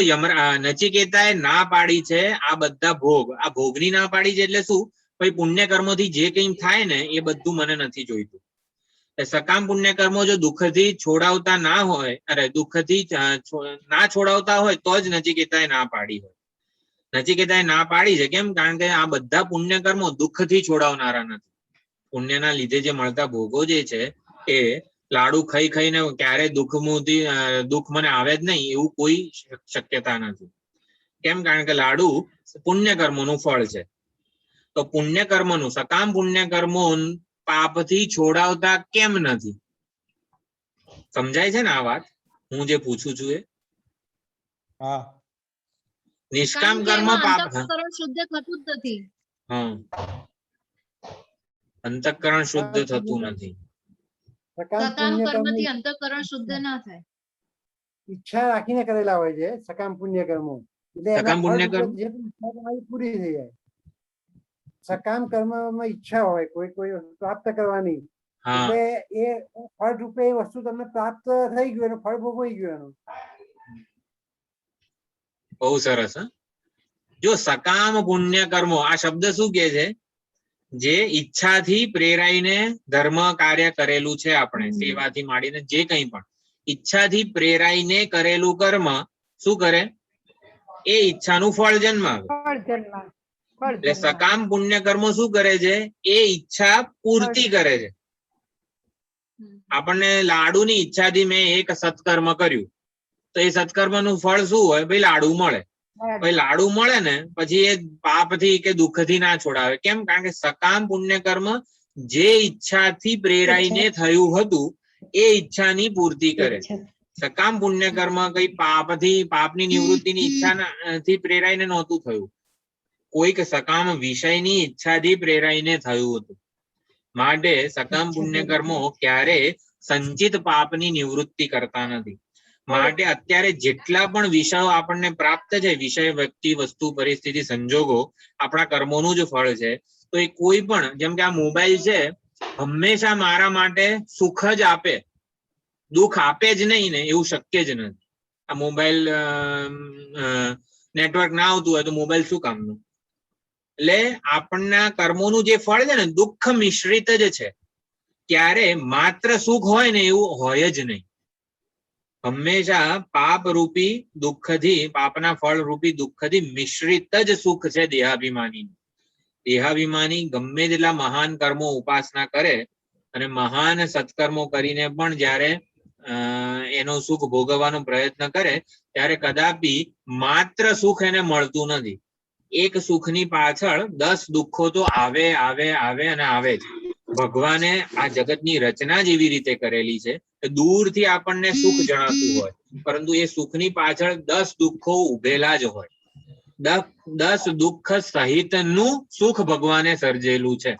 નચિકેતાએ ના પાડી છે આ બધા ભોગ, આ ભોગની ના પાડી છે એટલે શું? ભાઈ પુણ્ય કર્મોથી જે કંઈ થાય ને એ બધું મને નથી જોઈતું. સકામ પુણ્ય કર્મો જો દુઃખથી છોડાવતા ના હોય, અરે દુઃખથી ના છોડાવતા હોય તો જ નચિકેતાએ ના પાડી હોય. નચિકેતાએ ના પાડી છે કેમ? કારણ કે આ બધા પુણ્ય કર્મો દુઃખથી છોડાવનારા નથી. પુણ્યના લીધે જે મળતા ભોગો જે છે એ લાડુ ખાઈ ખાઈને ક્યારે દુઃખ મને આવે જ નહીં એવું કોઈ શક્યતા નથી. કેમ? કારણ કે લાડુ પુણ્ય કર્મોનું ફળ છે. તો પુણ્ય કર્મનું, સકામ પુણ્ય કર્મો પાપથી છોડાવતા કેમ નથી? સમજાય છે ને આ વાત હું જે પૂછું છું એ? હા. નિષ્કામ કર્મ પાપ, અંતઃકરણ શુદ્ધ થતું જ નથી. હા, અંતઃકરણ શુદ્ધ થતું નથી. સકામ સકામ પુણ્ય કર્મ કર્મ થી અંતઃકરણ શુદ્ધ ના થાય. ઈચ્છા રાખીને કરેલા હોય છે સકામ પુણ્ય કર્મો. એટલે એના સકામ પુણ્ય ફળ કર્મ? જે ઈચ્છા તમારી પૂરી થઈ જાય. સકામ કર્મમાં ઈચ્છા હોય કોઈ વસ્તુ પ્રાપ્ત કરવાની, હા, એટલે એ ફળ રૂપે એ વસ્તુ તમને પ્રાપ્ત થઈ ગયું, એનું ફળ ભોગવાઈ ગયું એનું. બહુ સરસ. જો સકામ પુણ્ય કર્મો આ શબ્દ શું કે છે? જે ઈચ્છાથી પ્રેરાઈને ધર્મ કાર્ય કરેલું છે આપણે, સેવાથી માંડીને જે કંઈ પણ ઈચ્છાથી પ્રેરાઈને કરેલું કર્મ શું કરે? એ ઈચ્છાનું ફળ જન્માવે. એટલે સકામ પુણ્ય કર્મો શું કરે છે? એ ઈચ્છા પૂર્તિ કરે છે. આપણને લાડુની ઈચ્છાથી મેં એક સત્કર્મ કર્યું તો એ સત્કર્મનું ફળ શું હોય? ભાઈ લાડુ મળે. ભાઈ લાડુ મળે ને પછી એ પાપથી કે દુઃખથી ના છોડાવે. કેમ? કારણ કે સકામ પુણ્ય કર્મ જે ઈચ્છાથી પ્રેરાઈને થયું હતું એ ઈચ્છાની પૂર્તિ કરે. સકામ પુણ્ય કર્મ કઈ પાપની નિવૃત્તિની ઈચ્છાથી પ્રેરાઈને નહોતું થયું. કોઈક સકામ વિષયની ઈચ્છાથી પ્રેરાઈને થયું હતું. માટે સકામ પુણ્ય કર્મો ક્યારે સંચિત પાપની નિવૃત્તિ કરતા નથી. માટે અત્યારે જેટલા પણ વિષયો આપણને પ્રાપ્ત છે, વિષય, વ્યક્તિ, વસ્તુ, પરિસ્થિતિ, સંજોગો, આપણા કર્મોનું જ ફળ છે. તો એ કોઈ પણ, જેમ કે આ મોબાઈલ છે, હંમેશા મારા માટે સુખ જ આપે, દુઃખ આપે જ નહીં ને એવું શક્ય જ નથી. આ મોબાઈલ નેટવર્ક ના આવતું હોય તો મોબાઈલ શું કામનું? એટલે આપણના કર્મોનું જે ફળ છે ને દુઃખ મિશ્રિત જ છે. ક્યારે માત્ર સુખ હોય ને એવું હોય જ નહીં. હંમેશા પાપ રૂપી દુઃખથી, પાપના ફળ રૂપી દુઃખથી મિશ્રિત જ સુખ છે દેહાભિમાની. દેહાભિમાની ગમે તેટલા મહાન કર્મો ઉપાસના કરે અને મહાન સત્કર્મો કરીને પણ જ્યારે એનો સુખ ભોગવવાનો પ્રયત્ન કરે ત્યારે કદાપી માત્ર સુખ એને મળતું નથી. એક સુખની પાછળ 10 દુઃખો તો આવે આવે આવે અને આવે જ. ભગવાને આ જગતની રચના જ એવી રીતે કરેલી છે કે દૂરથી આપણને સુખ જણાતું હોય, પરંતુ એ સુખની પાછળ 10 દુઃખો ઉભેલા જ હોય. 10 દુઃખ સહિતનું સુખ ભગવાને સર્જેલું છે.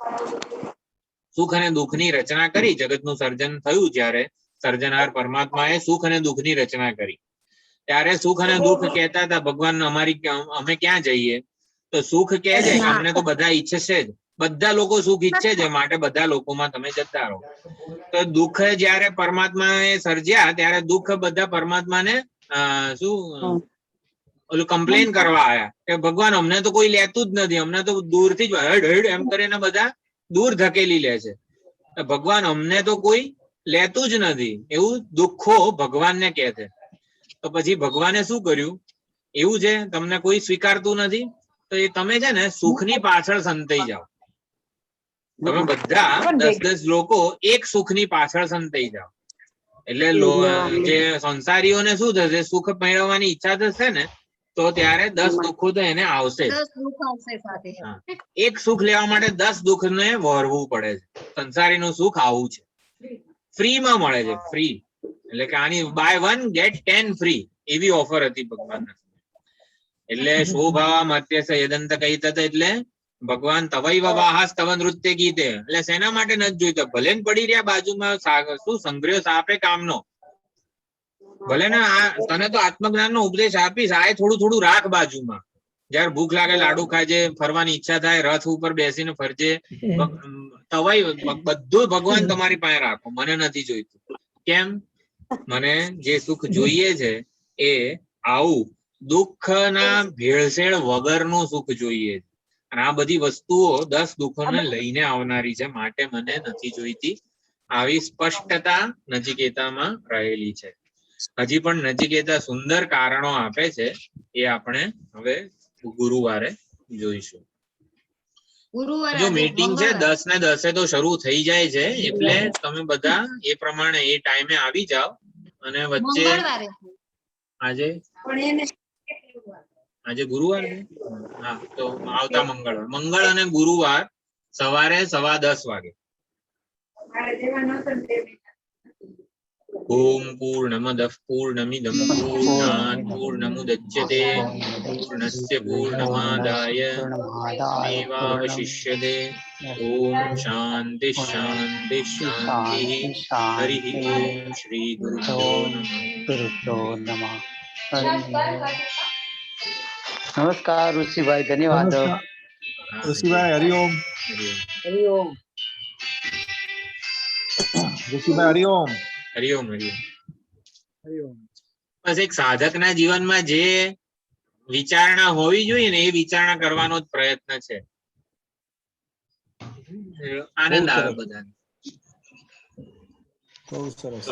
સુખ અને દુઃખની રચના કરી, જગતનું સર્જન થયું જ્યારે સર્જનાર પરમાત્માએ સુખ અને દુઃખની રચના કરી ત્યારે સુખ અને દુઃખ કહેતા હતા ભગવાન અમે ક્યાં જઈએ? તો સુખ કહે છે કે અમને તો બધા ઈચ્છશે જ, બધા લોકો સુખ ઈચ્છે છે, માટે બધા લોકોમાં તમે જતા રહો. તો દુઃખ જયારે પરમાત્માએ સર્જ્યા ત્યારે દુઃખ બધા પરમાત્માને શું ઓલું કમ્પ્લેન કરવા આવ્યા કે ભગવાન અમને તો કોઈ લેતું જ નથી, અમને તો દૂરથી જ હડ હડ એમ કરીને બધા દૂર ધકેલી લે છે. ભગવાન અમને તો કોઈ લેતું જ નથી, એવું દુઃખો ભગવાનને કહે છે. તો પછી ભગવાને શું કર્યું? એવું છે તમને કોઈ સ્વીકારતું નથી તો એ તમે છે ને સુખની પાછળ સંતાઈ જાઓ. તમે બધા 10 લોકો એક સુખની પાછળ સંતાઈ જાઓ. એટલે જે સંસારીઓને શું થશે? સુખ મેળવવાની ઈચ્છા થશે ને તો ત્યારે 10 દુઃખો તો એને આવશે. 10 દુઃખ આવશે સાથે. એક સુખ લેવા માટે 10 દુઃખને વહોરવું પડે છે. સંસારીનું સુખ આવું છે, ફ્રીમાં મળે છે, ફ્રી. એટલે કે આની બાય 1 ગેટ 10 ફ્રી એવી ઓફર હતી ભગવાનના. એટલે શોભા મત્યસ યદંત કઈ તત, એટલે ભગવાન તવૈવ વાહાસ તવ નૃત્ય ગીતે. એટલે શેના માટે નથી જોઈતા? ભલે ને પડી રહ્યા બાજુમાં શું સંગ્રહ સાપે કામનો, ભલે ને તને તો આત્મજ્ઞાનનો ઉપદેશ આપીશ, આ થોડું થોડું રાખ બાજુમાં. જયારે ભૂખ લાગે લાડુ ખાજે, ફરવાની ઈચ્છા થાય રથ ઉપર બેસીને ફરજે. તવાઈ બધું ભગવાન તમારી પાસે રાખો, મને નથી જોઈતું. કેમ? મને જે સુખ જોઈએ છે એ આવું દુઃખના ભેળસેળ વગરનું સુખ જોઈએ છે. અને આ બધી વસ્તુઓ 10 દુઃખોને લઈને આવનારી છે, માટે મને નથી જોઈતી. આવી સ્પષ્ટતા નચિકેતામાં રહેલી છે. હજી પણ નચિકેતા સુંદર કારણો આપે છે, એ આપણે હવે ગુરુવારે જોઈશું. જો મીટિંગ છે 10 ને 10 તો શરૂ થઈ જાય છે, એટલે તમે બધા એ પ્રમાણે એ ટાઈમે આવી જાઓ. અને વચ્ચે આજે ગુરુવાર છે, હા, તો આવતા મંગળ અને ગુરુવાર સવારે 10:15 વાગે. ઓમ પૂર્ણમદ પૂર્ણમિદં પૂર્ણાત પૂર્ણમુદચ્યતે પૂર્ણસ્ય પૂર્ણમાદાય પૂર્ણમેવાવશિષ્યતે. ઓમ શાંતિ શાંતિ શાંતિ. હરિ ઓમ શ્રી ગુરુભ્યો નમઃ. નમસ્કાર ઋષિભાઈ, ધન્યવાદ. ઋષિભાઈ હરિઓમ. હરિઓમ. ઋષિભાઈ હરિઓમ. હરિઓમ હરિઓમ. હરિઓમ. બસ એક સાધકના જીવનમાં જે વિચારણા હોવી જોઈએ ને એ વિચારણા કરવાનો જ પ્રયત્ન છે. આનંદ આવે બધાને. બહુ સરસ.